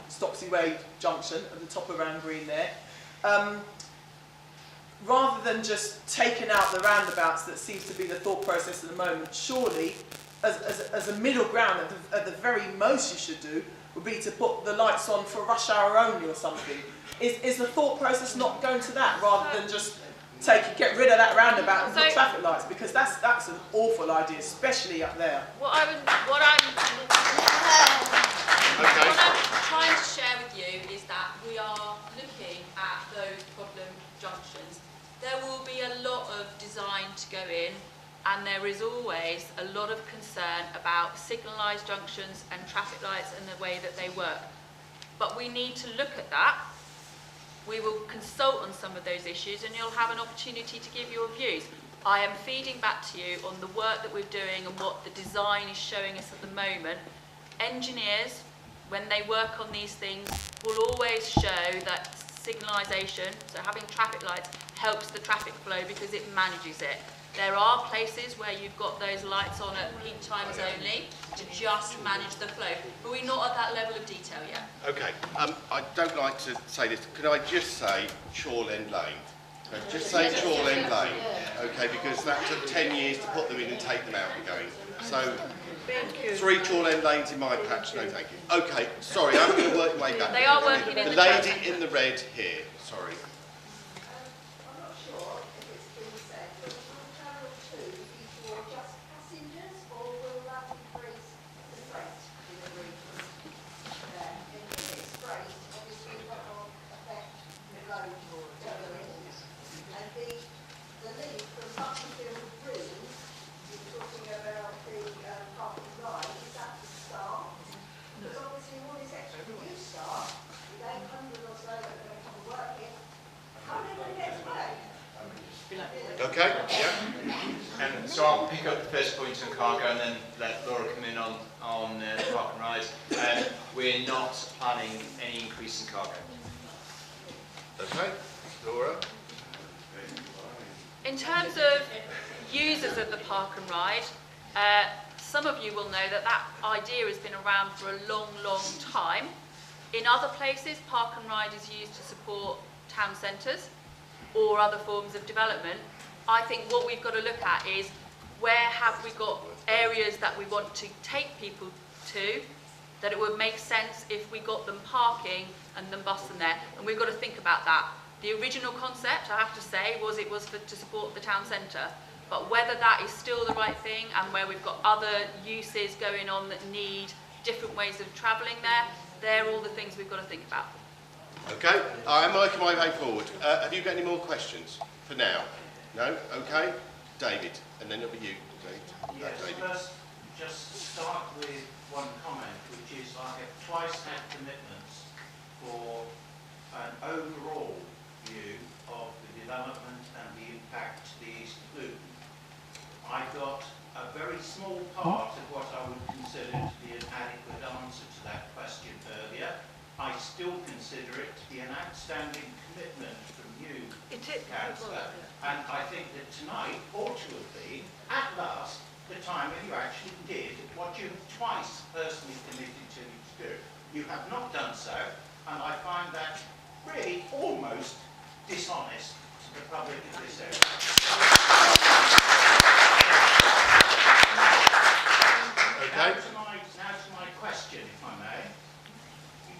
Stopsley Way junction at the top of Round Green there. Rather than just taking out the roundabouts, that seems to be the thought process at the moment, surely, as a middle ground, at the very most you should do, would be to put the lights on for rush hour only or something. Is the thought process not going to that, rather than just get rid of that roundabout and put traffic lights? Because that's an awful idea, especially up there. What I'm trying to share with you is that we are looking at those problem junctions. There will be a lot of design to go in, and there is always a lot of concern about signalised junctions and traffic lights and the way that they work. But we need to look at that. We will consult on some of those issues, and you'll have an opportunity to give your views. I am feeding back to you on the work that we're doing and what the design is showing us at the moment. Engineers, when they work on these things, will always show that signalisation, so having traffic lights, helps the traffic flow because it manages it. There are places where you've got those lights on at peak times only to just manage the flow, but we're not at that level of detail yet. Okay, I don't like to say this. Could I just say Chorl End Lane? Just say Chorl End Lane, okay, because that took 10 years to put them in and take them out again. So, 3 Chorl End Lanes in my patch, no thank you. Okay, sorry, I'm going to work my way back. They are working in the lady in the red here, sorry. Okay, yeah. And so I'll pick up the first point on cargo and then let Laura come in on the park and ride. We're not planning any increase in cargo. Okay, Laura. In terms of users of the park and ride, some of you will know that that idea has been around for a long, long time. In other places, park and ride is used to support town centres or other forms of development. I think what we've got to look at is where have we got areas that we want to take people to, that it would make sense if we got them parking and then bus them there. And we've got to think about that. The original concept, I have to say, was to support the town centre. But whether that is still the right thing, and where we've got other uses going on that need different ways of travelling there, they're all the things we've got to think about. Okay, I'm making my way forward. Have you got any more questions for now? No? Okay. David, and then it'll be you, Yes, David. first, just start with one comment, which is I have twice had commitments for an overall view of the development and the impact to the East of Luton. I got a very small part of what I would consider to be an adequate answer to that question earlier. I still consider it to be an outstanding commitment from you, Councillor, and I think that tonight ought to have been, at last, the time when you actually did what you have twice personally committed to do. You have not done so, and I find that really almost dishonest to the public of this area. Okay. Now to my question, if I may.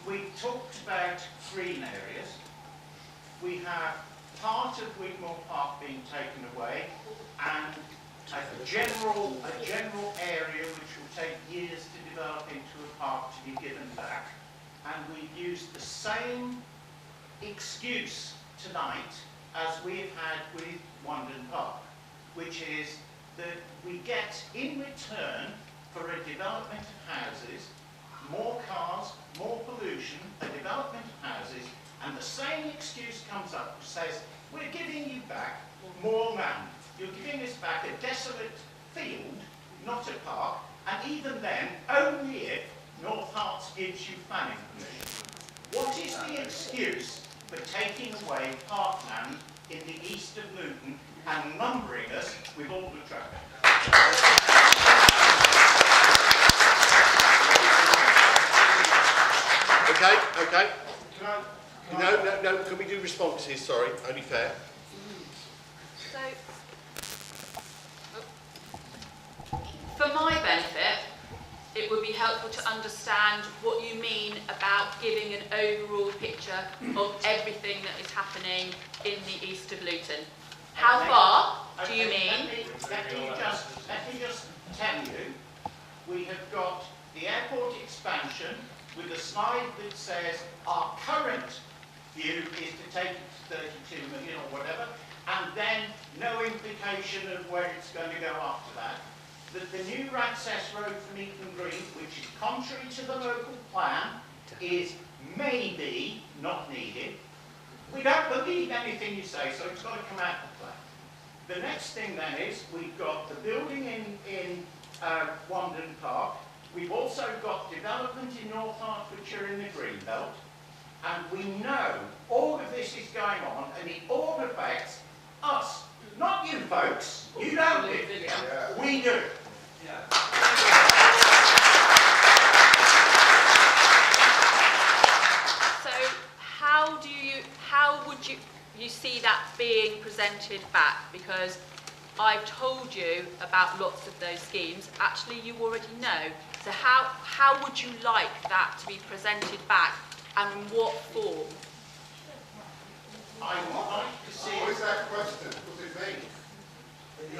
We talked about green areas. We have part of Wigmore Park being taken away, and a general area which will take years to develop into a park to be given back. And we've used the same excuse tonight as we've had with Wandon Park, which is that we get in return for a development of houses, more cars, more pollution, a development of houses, and the same excuse comes up which says, we're giving you back more land. You're giving us back a desolate field, not a park, and even then, only if North Herts gives you planning permission. What is the excuse for taking away parkland in the east of Luton and numbering us with all the traffic? Okay. No, can we do responses? Sorry, only fair. So, for my benefit, it would be helpful to understand what you mean about giving an overall picture of everything that is happening in the east of Luton. How far do you mean? Let me just tell you, we have got the airport expansion with a slide that says our current view is to take it to 32 million or whatever, and then no implication of where it's going to go after that. That the new access road from Eton Green, which is contrary to the local plan, is maybe not needed. We don't believe anything you say, so it's got to come out of the plan. The next thing then is we've got the building in Wandon Park. We've also got development in North Hertfordshire in the Greenbelt. And we know all of this is going on and it all affects us. Not you folks. You don't live here. We do. So how would you see that being presented back? Because I've told you about lots of those schemes. Actually, you already know. So how would you like that to be presented back, and in what form? I would like to see... What is that question? What does it mean?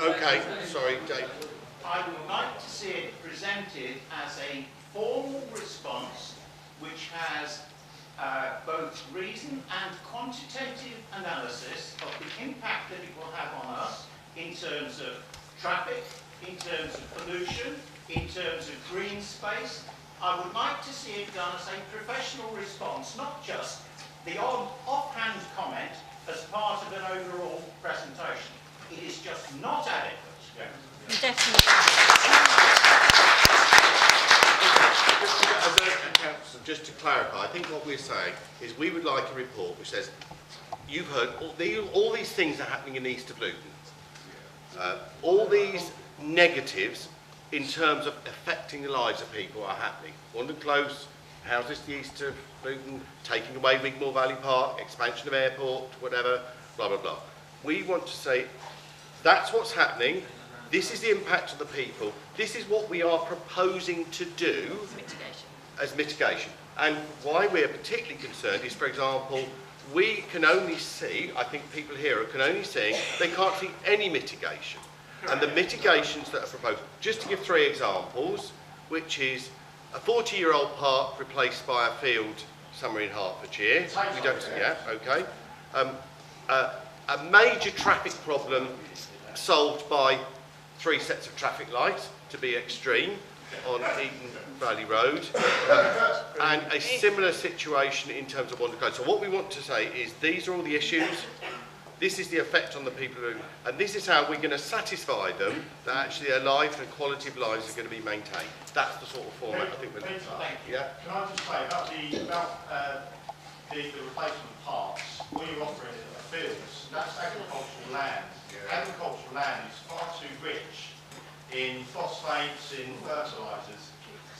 Okay, sorry, Dave. I would like to see it presented as a formal response which has both reason and quantitative analysis of the impact that it will have on us in terms of traffic, in terms of pollution, in terms of green space. I would like to see it done as a professional response, not just the odd offhand comment as part of an overall presentation. It is just not adequate. Just to clarify, I think what we're saying is we would like a report which says, you've heard all these things are happening in the east of Luton. All these negatives in terms of affecting the lives of people are happening. London Close, houses to the east of Luton, taking away Wigmore Valley Park, expansion of airport, whatever, blah, blah, blah. We want to say, that's what's happening, this is the impact on the people, this is what we are proposing to do as mitigation. And why we're particularly concerned is, for example, we can only see, I think people here can only see, they can't see any mitigation. And the mitigations that are proposed, just to give 3 examples, which is a 40-year-old park replaced by a field somewhere in Hertfordshire. We don't see, yeah, okay. A major traffic problem solved by 3 sets of traffic lights, to be extreme, on Eton Valley Road, and a similar situation in terms of Wandon Close. So what we want to say is these are all the issues, this is the effect on the people, and this is how we're going to satisfy them that actually their life and quality of lives are going to be maintained. That's the sort of format I think we're looking for. Yeah. Can I just say about the replacement of parks, what you're offering are fields, that's agricultural land. Agricultural land is far too rich in phosphates, in fertilisers,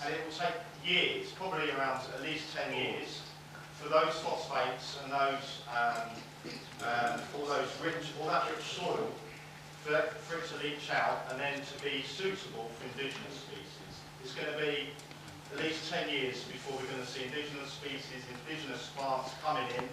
and it will take years, probably around at least 10 years, for those phosphates and those all that rich soil for it to leach out and then to be suitable for indigenous species. It's going to be at least 10 years before we're going to see indigenous species, indigenous plants coming in.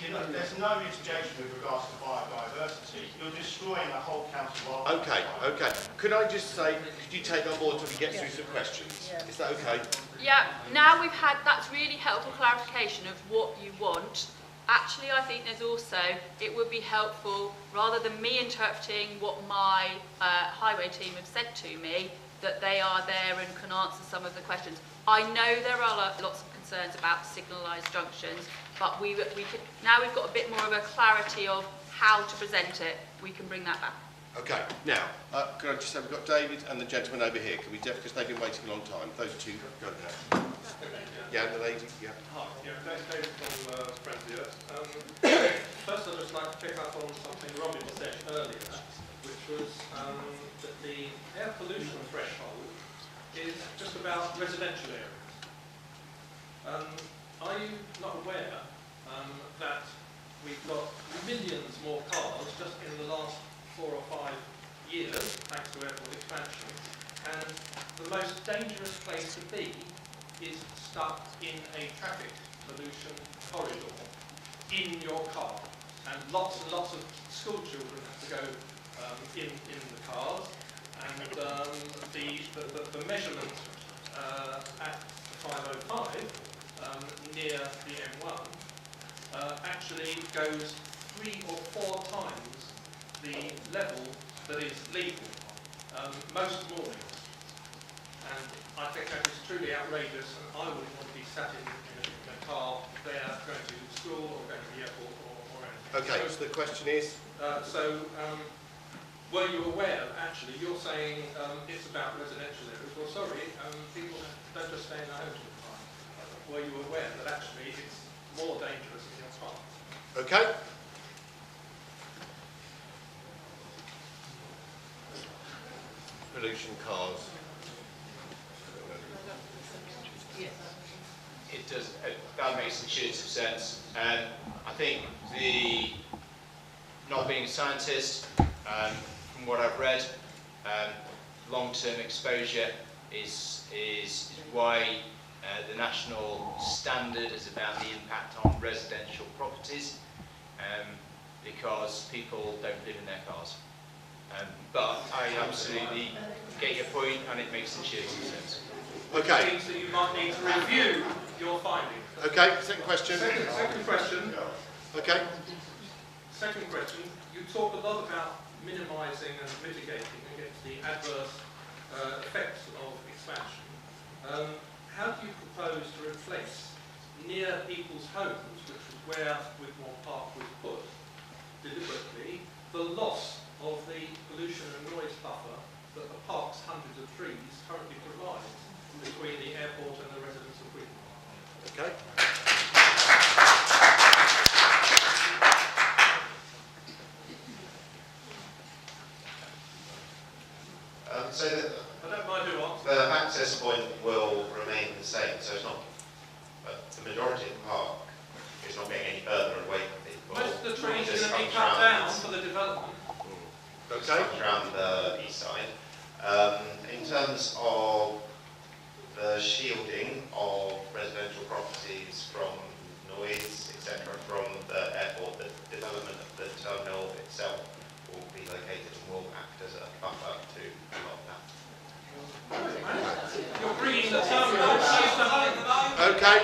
You know, there's no mitigation with regards to biodiversity. You're destroying the whole county wildlife. Okay. Could I just say, could you take on board till we get through some questions? Yeah. Is that okay? Yeah, now we've had, that's really helpful clarification of what you want. Actually, I think there's also, it would be helpful, rather than me interpreting what my highway team have said to me, that they are there and can answer some of the questions. I know there are lots of concerns about signalised junctions, but we could, now we've got a bit more of a clarity of how to present it, we can bring that back. Okay, now, can I just say, we've got David and the gentleman over here. Can we, because they've been waiting a long time. Those two, go now. Yeah, the lady, yeah. Hi, yeah, David from Friends of the Earth. First, I'd just like to pick up on something Robin said earlier, which was that the air pollution threshold is just about residential areas. Are you not aware that we've got millions more cars just in the last 4 or 5 years, thanks to airport expansion, and the most dangerous place to be is stuck in a traffic pollution corridor in your car, and lots of school children have to go in the cars, and the measurement at 505 near the M1 actually goes 3 or 4 times the level that is legal most mornings. And I think that is truly outrageous, and I wouldn't want to be sat in a car there going to school or going to the airport or anything. Okay, so the question is? Were you aware that actually you're saying it's about residential areas? Well, sorry, people don't just stay in their homes all the time. Were you aware that actually it's more dangerous in your car? Okay. Pollution cars. It does, that makes intuitive sense. I think not being a scientist, from what I've read, long-term exposure is why the national standard is about the impact on residential properties, because people don't live in their cars. But I absolutely get your point, and it makes intuitive sense. Okay. Which means that you might need to review your findings. Okay, second question. Second question. Okay. Second question. You talk a lot about minimising and mitigating against the adverse effects of expansion. How do you propose to replace near people's homes, which is where Wigmore Park was put, deliberately, the loss of the pollution and noise buffer that the park's hundreds of trees currently provides between the airport and the residents of Wigmore? Okay. So I don't mind who answers. the access point will remain the same, so it's not, the majority of the park is not getting any further away from people. Most of the trees are going to be cut down for the development. Okay. Around the east side. In terms of the shielding of residential properties from noise, etc., from the airport, the development of the terminal itself will be located and will act as a buffer to a lot of that. You're bringing the terminal close to home. Okay.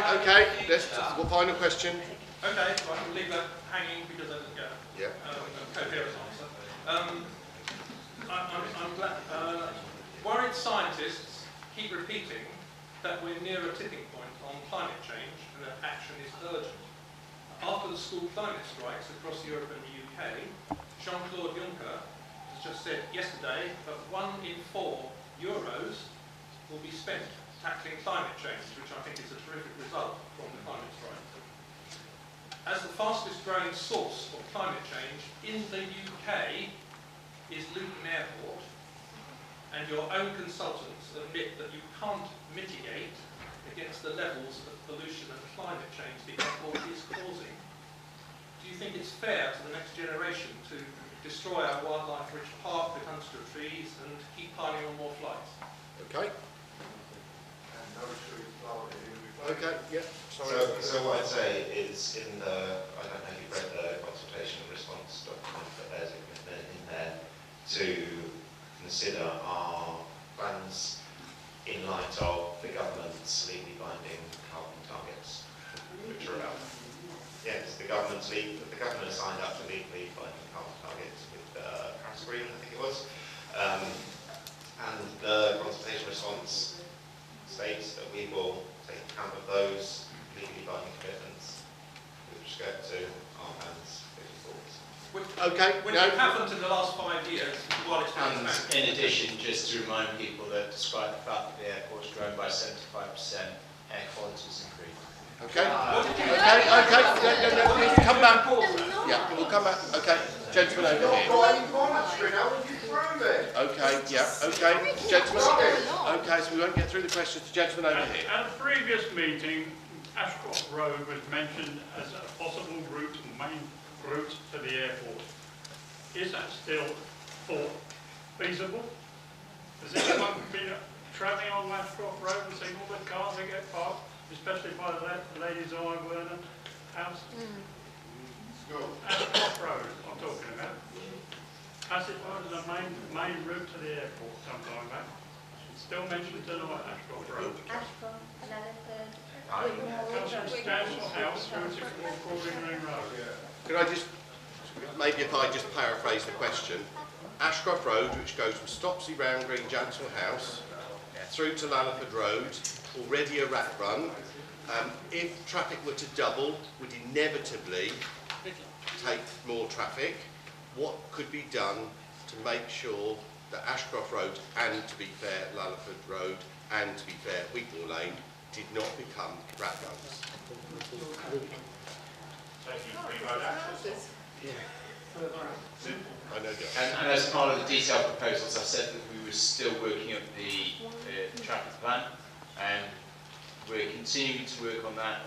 Well, final question. Okay, right, we'll leave that hanging because I didn't get a coherent answer. I'm glad. Worried scientists keep repeating that we're near a tipping point on climate change and that action is urgent. After the school climate strikes across Europe and the UK, Jean-Claude Juncker has just said yesterday that 1 in 4 euros will be spent tackling climate change, which I think is a terrific result from the climate strike. As the fastest growing source of climate change in the UK is Luton Airport, and your own consultants admit that you can't mitigate against the levels of pollution and climate change the airport is causing. Do you think it's fair to the next generation to destroy our wildlife-rich park with hundreds of trees and keep piling on more flights? Okay. Okay, yeah. Sorry. So what I'd say is in the, I don't know if you've read the consultation response document, but there's a commitment in there to consider our plans in light of the government's legally binding carbon targets, which are about yes, the government signed up to legally binding carbon targets with the Paris Agreement, I think it was. And the consultation response states that we will take account of those legally binding commitments with respect to our plans moving forwards. Okay, Which no. happened in the last 5 years while it's been And expanded. in addition, just to remind people that despite the fact that the airport's grown by 75%, air quality's improved. Okay, we'll come back. Yeah, we'll come back. Okay, gentleman over here. Okay, yeah, okay, gentleman. Okay, so we won't get through the questions to gentleman over here. At a previous meeting, Ashcroft Road was mentioned as a possible route, main route to the airport. Is that still thought feasible? Has anyone been travelling on Ashcroft Road and seen all the cars that get parked, especially by the Ladies Eye Werner House? Ashcroft Road, I'm talking about. As it was a main route to the airport some time back. It's still mentioned tonight, Ashcroft Road. Ashcroft, Lalaford, Substantial house through to Crawling Ring Road. Could I just, maybe if I just paraphrase the question, Ashcroft Road, which goes from Stopsey round Green Jansel House through to Lalaford Road, already a rat run. If traffic were to double, would inevitably take more traffic. What could be done to make sure that Ashcroft Road and, to be fair, Lalaford Road and, to be fair, Wigmore Lane did not become rat runs? I know that. And as part of the detailed proposals, I said that we were still working up the traffic plan, and we're continuing to work on that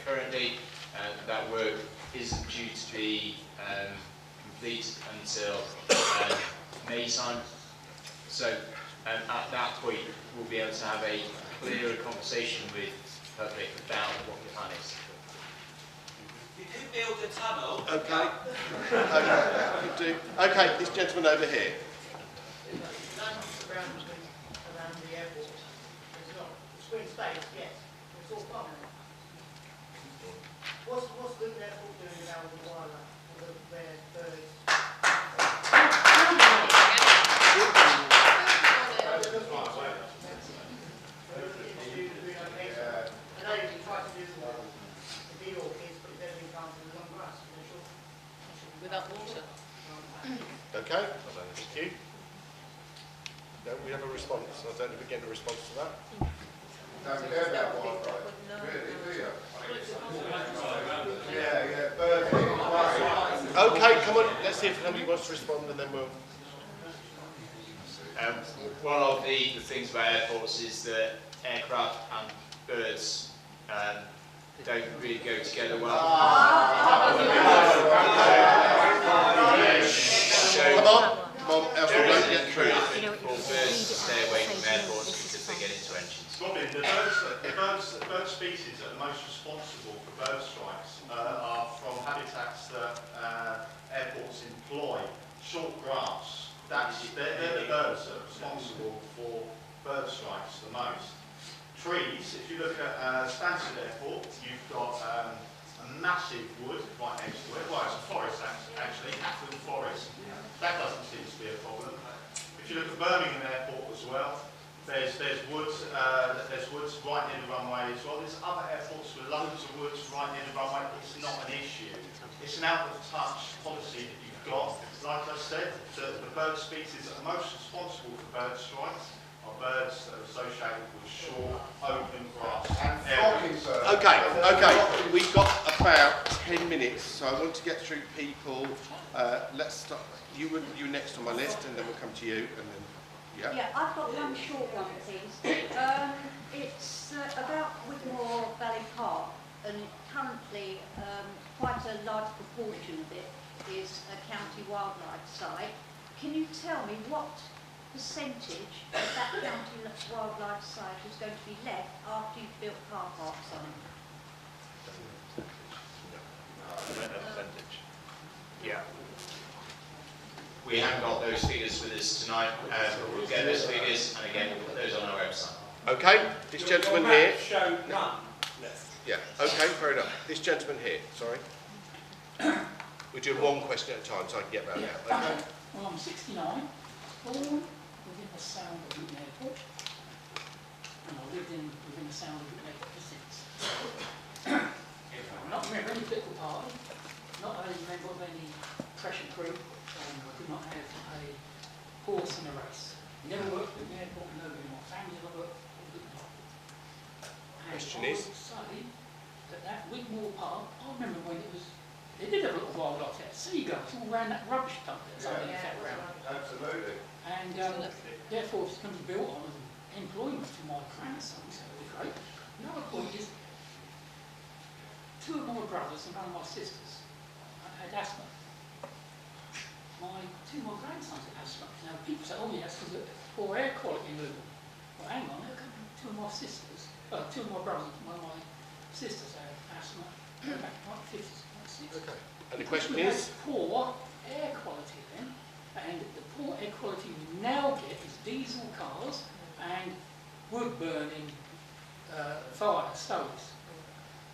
currently. That work isn't due to be complete until May time. So at that point, we'll be able to have a clearer conversation with the public about what the plan is. You could build a tunnel. Okay. Could do. Okay, this gentleman over here. Around the airport, there's not screen space, yes, it's all common. What's the airport doing now with the wildlife, with the rare birds? I know you try to do the bee orchids, but it doesn't come from the long grass, Without water. Okay, thank you. No, we have a response. I don't know if we get a response to that. Don't care about wildlife, really, do you? Okay, come on, let's see if somebody wants to respond and then we'll... One of the things about airports is that aircraft and birds don't really go together well. Come on, else we won't get through. For birds to stay away from airports because they get into engines. Robin, the bird species that are most responsible for bird strikes are from habitats that airports employ. Short grass, they're the birds that are responsible for bird strikes the most. Trees, if you look at Stansted Airport, you've got a massive wood right next to it. Well, it's a forest actually, Hatfield Forest. That doesn't seem to be a problem. If you look at Birmingham Airport as well, there's woods right near the runway as well. There's other airports with loads of woods right near the runway. It's not an issue. It's an out of touch policy that you've got. Like I said, the bird species that are most responsible for bird strikes are birds that are associated with short, open grass. Okay, we've got about 10 minutes, so I want to get through people. Let's start. You next on my list, and then we'll come to you, and then Yeah, I've got one short one, please. It's about Wigmore Valley Park, and currently quite a large proportion of it is a county wildlife site. Can you tell me what percentage of that county wildlife site is going to be left after you've built car parks on it? Yeah. We haven't got those figures with us tonight, but we'll get those figures, and again, we'll put those on our website. Okay, this gentleman here. Show none. Yeah, okay, fair enough. This gentleman here, sorry. We're doing one question at a time so I can get round that. Okay. Well, I'm 69, born within the sound of Luton Airport, and I lived within the sound of Luton Airport for since. I'm not a member of any political party, not a member of any pressure group, and I did not have a horse in a race. Never worked at the airport, nobody in my family ever worked at the airport. Question I is? would say that Wigmore Park, I remember when it was, they did have a lot of wildlife there, seagulls all around that rubbish dump that's around. Absolutely. And therefore, if it's going to be built on employment for my grandsons, that would be great. Another point is, two of my brothers and one of my sisters had asthma. Two of my grandsons had asthma. Now, people say, oh, yeah, that's because of poor air quality in Luton. Well, hang on, how come two of my sisters, two of my brothers and one of my sisters had asthma back in like 50s, like 60s. Okay. And the question We is? had poor air quality then, and the poor air quality we now get is diesel cars and wood-burning fire stoves.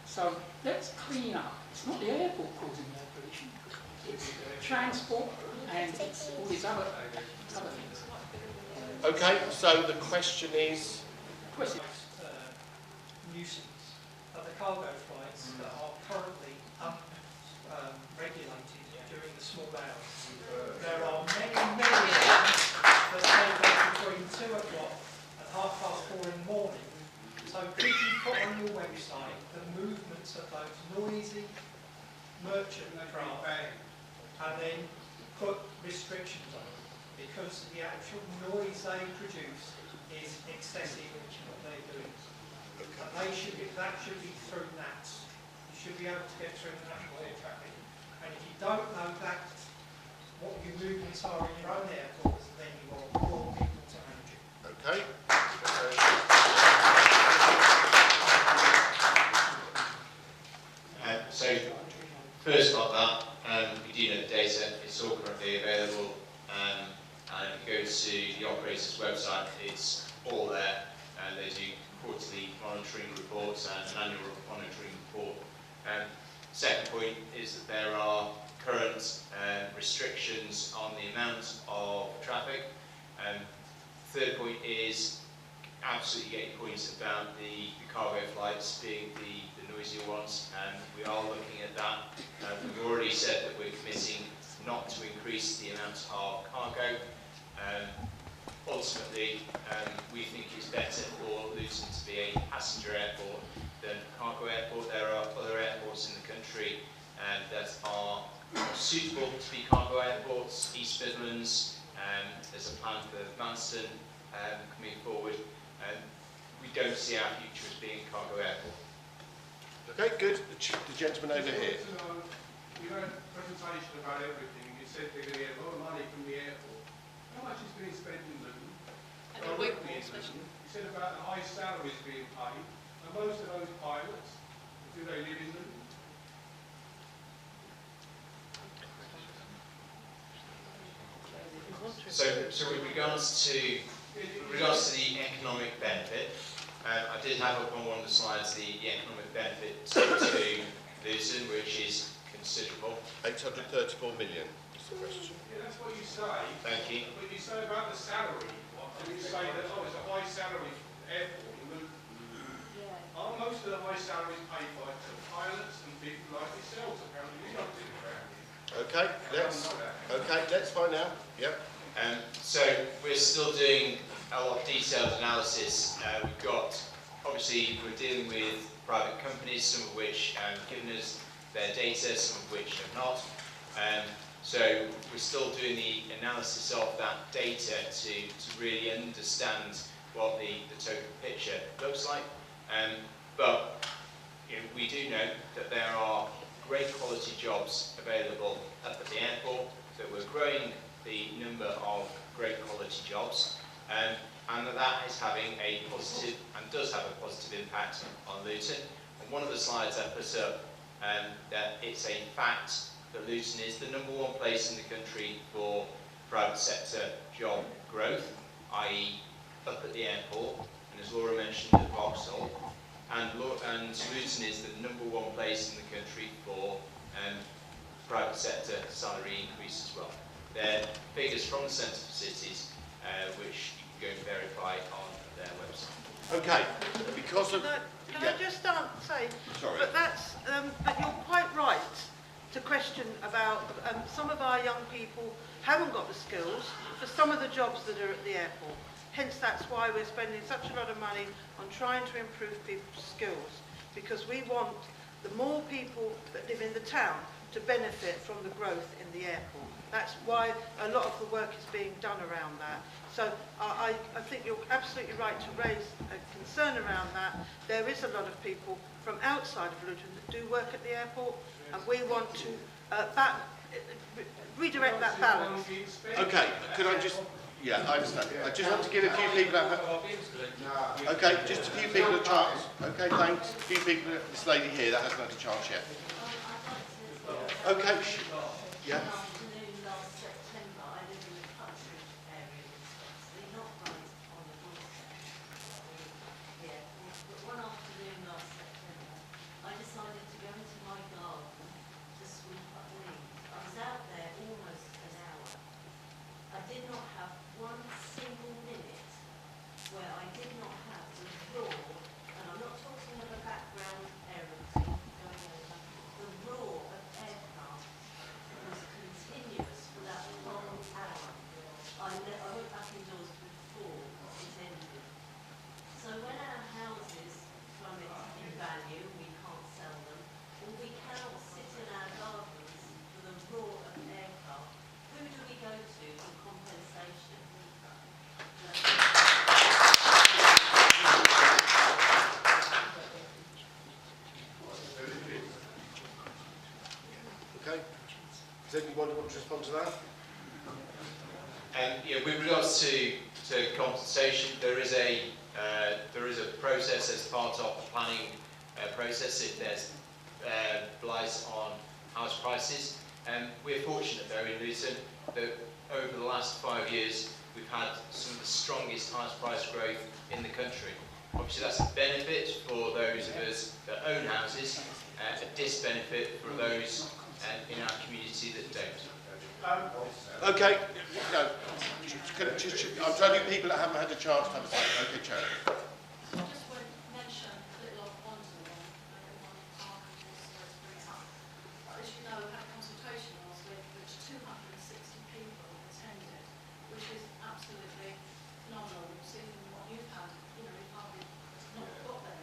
So let's clean up. It's not the airport causing air pollution, it's transport and it's all these other things. Okay, so the question is? Nuisance of the cargo flights that are currently regulated during the small hours. There are many of them that take off between 2 o'clock and 4:30 in the morning. So could you put on your website the movements of those noisy merchant craft and then put restrictions on them, because the actual noise they produce is excessive in what they're doing. And that should be through NATS. You should be able to get through the national air traffic. And if you don't know that, what your movements are in your own airports, then you will call people to manage it. Okay. So, first of that, we do know the data, it's all currently available, and if you go to the operator's website, it's all there, and they do quarterly monitoring reports and an annual monitoring report. Second point is that there are current restrictions on the amount of traffic. Third point is absolutely get your points about the cargo flights being the noisier ones, and we are looking at that. We've already said that we're committing not to increase the amount of cargo. Ultimately, we think it's better for Luton to be a passenger airport than a cargo airport. There are other airports in the country that are more suitable to be cargo airports. East Midlands, there's a plan for Manston coming forward. We don't see our future as being a cargo airport. Okay, good. The gentleman over here. You had a presentation about everything. You said they're going to get a lot of money from the airport. How much is being spent in Luton? Directly in Luton. You said about the high salaries being paid. And most of those pilots, do they live in Luton? So with regards to the economic benefit, I did have up on one of the slides the economic benefit to Luton, which is considerable. 834 million is the question. Yeah, that's what you say. Thank you. But you say about the salary, and you say that, oh, it's a high salary airport in Luton. Are most of the high salaries paid by pilots and people like yourselves? Apparently, you don't do it around here. Okay, let's find out. Yep. So we're still doing a lot of detailed analysis. We've got, obviously, we're dealing with private companies, some of which have given us their data, some of which have not. So we're still doing the analysis of that data to really understand what the total picture looks like. But we do know that there are great quality jobs available up at the airport, so we're growing the number of great quality jobs, and that is having a positive, and does have a positive impact on Luton. On one of the slides I put up, that it's a fact that Luton is the #1 place in the country for private sector job growth, i.e. up at the airport, and as Laura mentioned at Vauxhall. and Luton is the #1 place in the country for private sector salary increase as well. They're figures from the Centre for Cities, which you can go and verify on their website. Okay, because of... Can I just say, Sorry. but you're quite right to question about some of our young people haven't got the skills for some of the jobs that are at the airport. Hence, that's why we're spending such a lot of money on trying to improve people's skills, because we want the more people that live in the town to benefit from the growth in the airport. That's why a lot of the work is being done around that. So I think you're absolutely right to raise a concern around that. There is a lot of people from outside of Luton that do work at the airport, and we want to redirect that balance. Okay, could I just... Yeah, I understand. I just want to give a few people... Okay, just a few people a chance. Okay, thanks. A few people, this lady here, that hasn't had a chance yet. Okay, yeah. Does anyone want to respond to that? Yeah, with regards to compensation, there is a process as part of the planning process if there's blight on house prices. We're fortunate though in Luton that over the last 5 years we've had some of the strongest house price growth in the country. Obviously that's a benefit for those of us that own houses, a disbenefit for those in our community that don't. Okay, no, I'm trying to do people that haven't had a chance to have a say. Okay, Chair. I just want to mention a little of one-to-one. As you know, we had a consultation last week which 260 people attended, which is absolutely phenomenal. We've seen what you've had, you know, you've hardly not got there.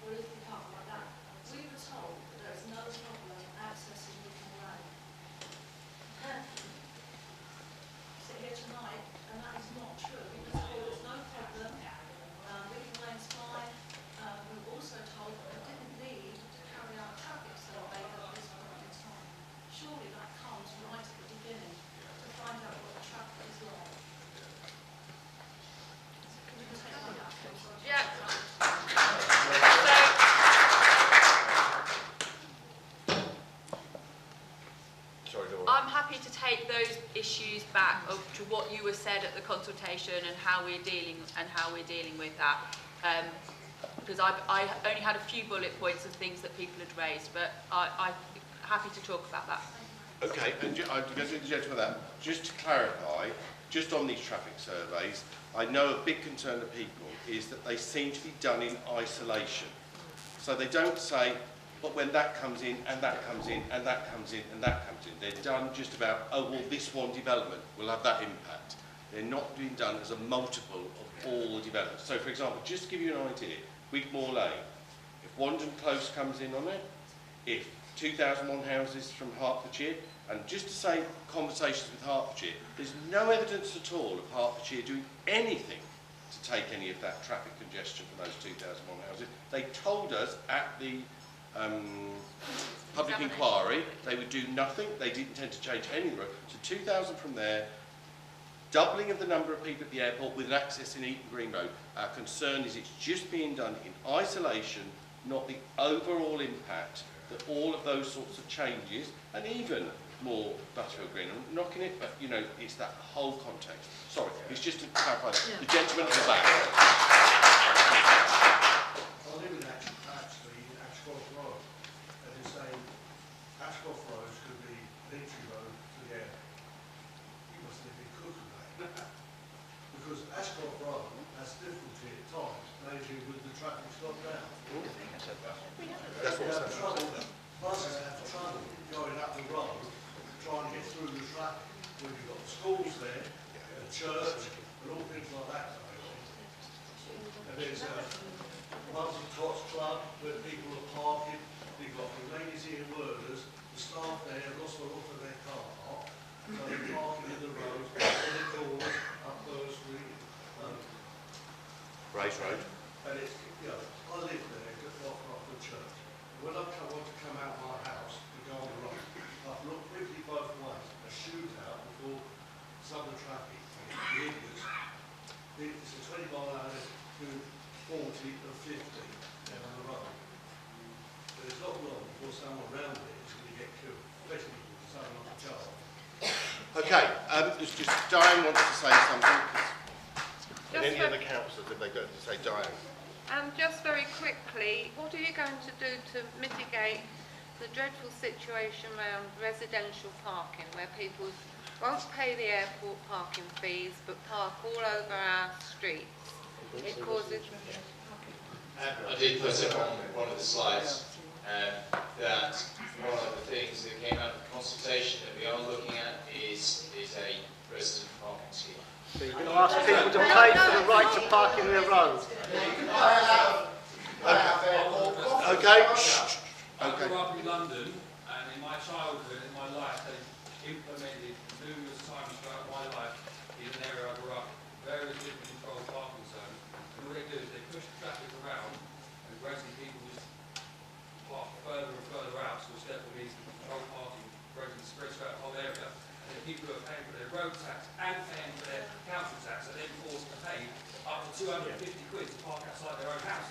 Or if you can't like that. We were told that there is no problem accessing Luton Road. Sit here tonight, and that is not true. We were told there's no problem. Luton Lane's fine. We were also told that we didn't need to carry out a traffic survey at this point in time. Surely that comes right at the beginning to find out what the traffic is like. Can you take on that, please? Yeah. I'm happy to take those issues back up to what you were said at the consultation and how we're dealing with that. Because I only had a few bullet points of things that people had raised, but I'm happy to talk about that. Okay, and I'm going to interject for that. Just to clarify, just on these traffic surveys, I know a big concern of people is that they seem to be done in isolation. So they don't say, but when that comes in, and that comes in, and that comes in, and that comes in, they're done just about, oh, well, this one development will have that impact. They're not being done as a multiple of all the developments. So, for example, just to give you an idea, Wigmore Lane, if Wandon Close comes in on it, if 2001 houses from Hertfordshire, and just to say conversations with Hertfordshire, there's no evidence at all of Hertfordshire doing anything to take any of that traffic congestion from those 2001 houses. They told us at the public inquiry they would do nothing, they didn't intend to change any road. So 2,000 from there, doubling of the number of people at the airport with access in Eaton Green Road. Our concern is it's just being done in isolation, not the overall impact that all of those sorts of changes, and even more Butterfield Green, I'm knocking it, but you know, it's that whole context. Sorry, it's just to clarify that. The gentleman at the back. I'll leave it traffic's not down. That's what You I'm have saying. trouble, buses have trouble going up the road, trying to get through the traffic. When you've got schools there, a church, and all things like that going on. And there's a Munson Tots Club where people are parking. You've got the ladies here, workers, the staff there have lost a lot of their car park. So they're parking in the road, in the corners, up Bursary, Race Road. and it's, you know, I live there, just off the church. When I want to come out of my house to go on the road, I've looked quickly both ways, a shootout before some of the traffic, the idiots. It's a 20 mile an hour to 40 and 50 down the road. But it's not long before someone around it is going to get killed, especially if someone like a child. Okay, just Diane wants to say something. And any Just other councillors, if they go to say Diane. Just very quickly, what are you going to do to mitigate the dreadful situation around residential parking, where people won't pay the airport parking fees but park all over our streets? It causes... I did put it on one of the slides that one of the things that came out of the consultation that we are looking at is a resident parking scheme. So you're going to ask people to pay for the right to park in their road? Okay. I grew up in London, and in my childhood, in my life, they implemented numerous times throughout my life in an area I grew up, various different controlled parking zones. And what they do is they push the traffic around, and gradually people just park further and further out, so instead of these controlled parking gradually spreads throughout the whole area. And the people who are paying for their road tax and paying for their council tax are then forced to pay up to 250 quid to park outside their own house.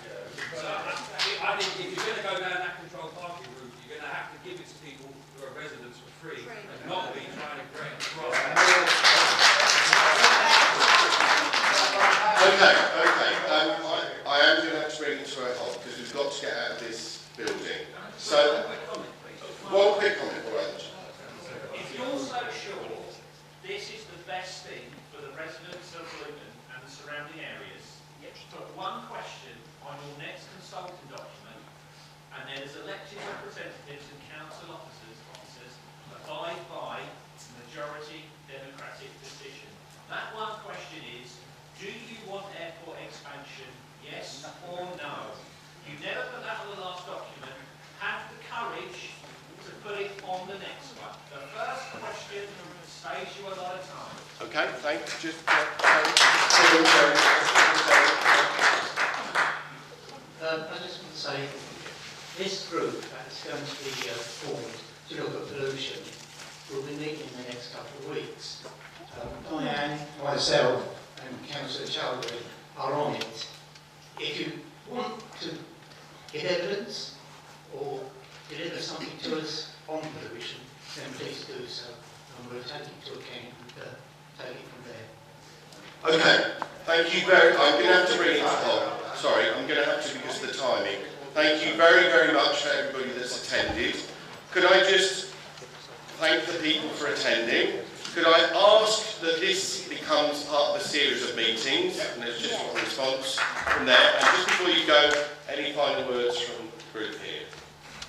So I think if you're going to go down that controlled parking route, you're going to have to give it to people who are residents for free and not be trying to create a problem. Okay. I am going to have to bring it to a halt because we've got to get out of this building. So, one quick comment, all right. If you're so sure this is the best thing for the residents of Luton and the surrounding areas, put one question on your next consulting document, and then as elected representatives and council officers abide by majority democratic decision. That one question is, do you want airport expansion, yes or no? You never put that on the last document. Have the courage to put it on the next one. The first question saves you a lot of time. Okay, thanks. Just I just want to say, this group that's going to be formed to look at pollution will be meeting in the next couple of weeks. Diane, myself and Councillor Chowdhury are on it. If you want to get evidence or deliver something to us on pollution, then please do so, and we'll take it to account and take it from there. Okay, thank you very much. I'm going to have to bring it to halt. Sorry, I'm going to have to because of the timing. Thank you very, very much for everybody that's attended. Could I just thank the people for attending? Could I ask that this becomes part of a series of meetings, and there's just one response from there. And just before you go, any final words from the group here?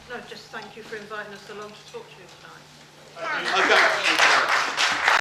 No, just thank you for inviting us along to talk to you tonight. Okay.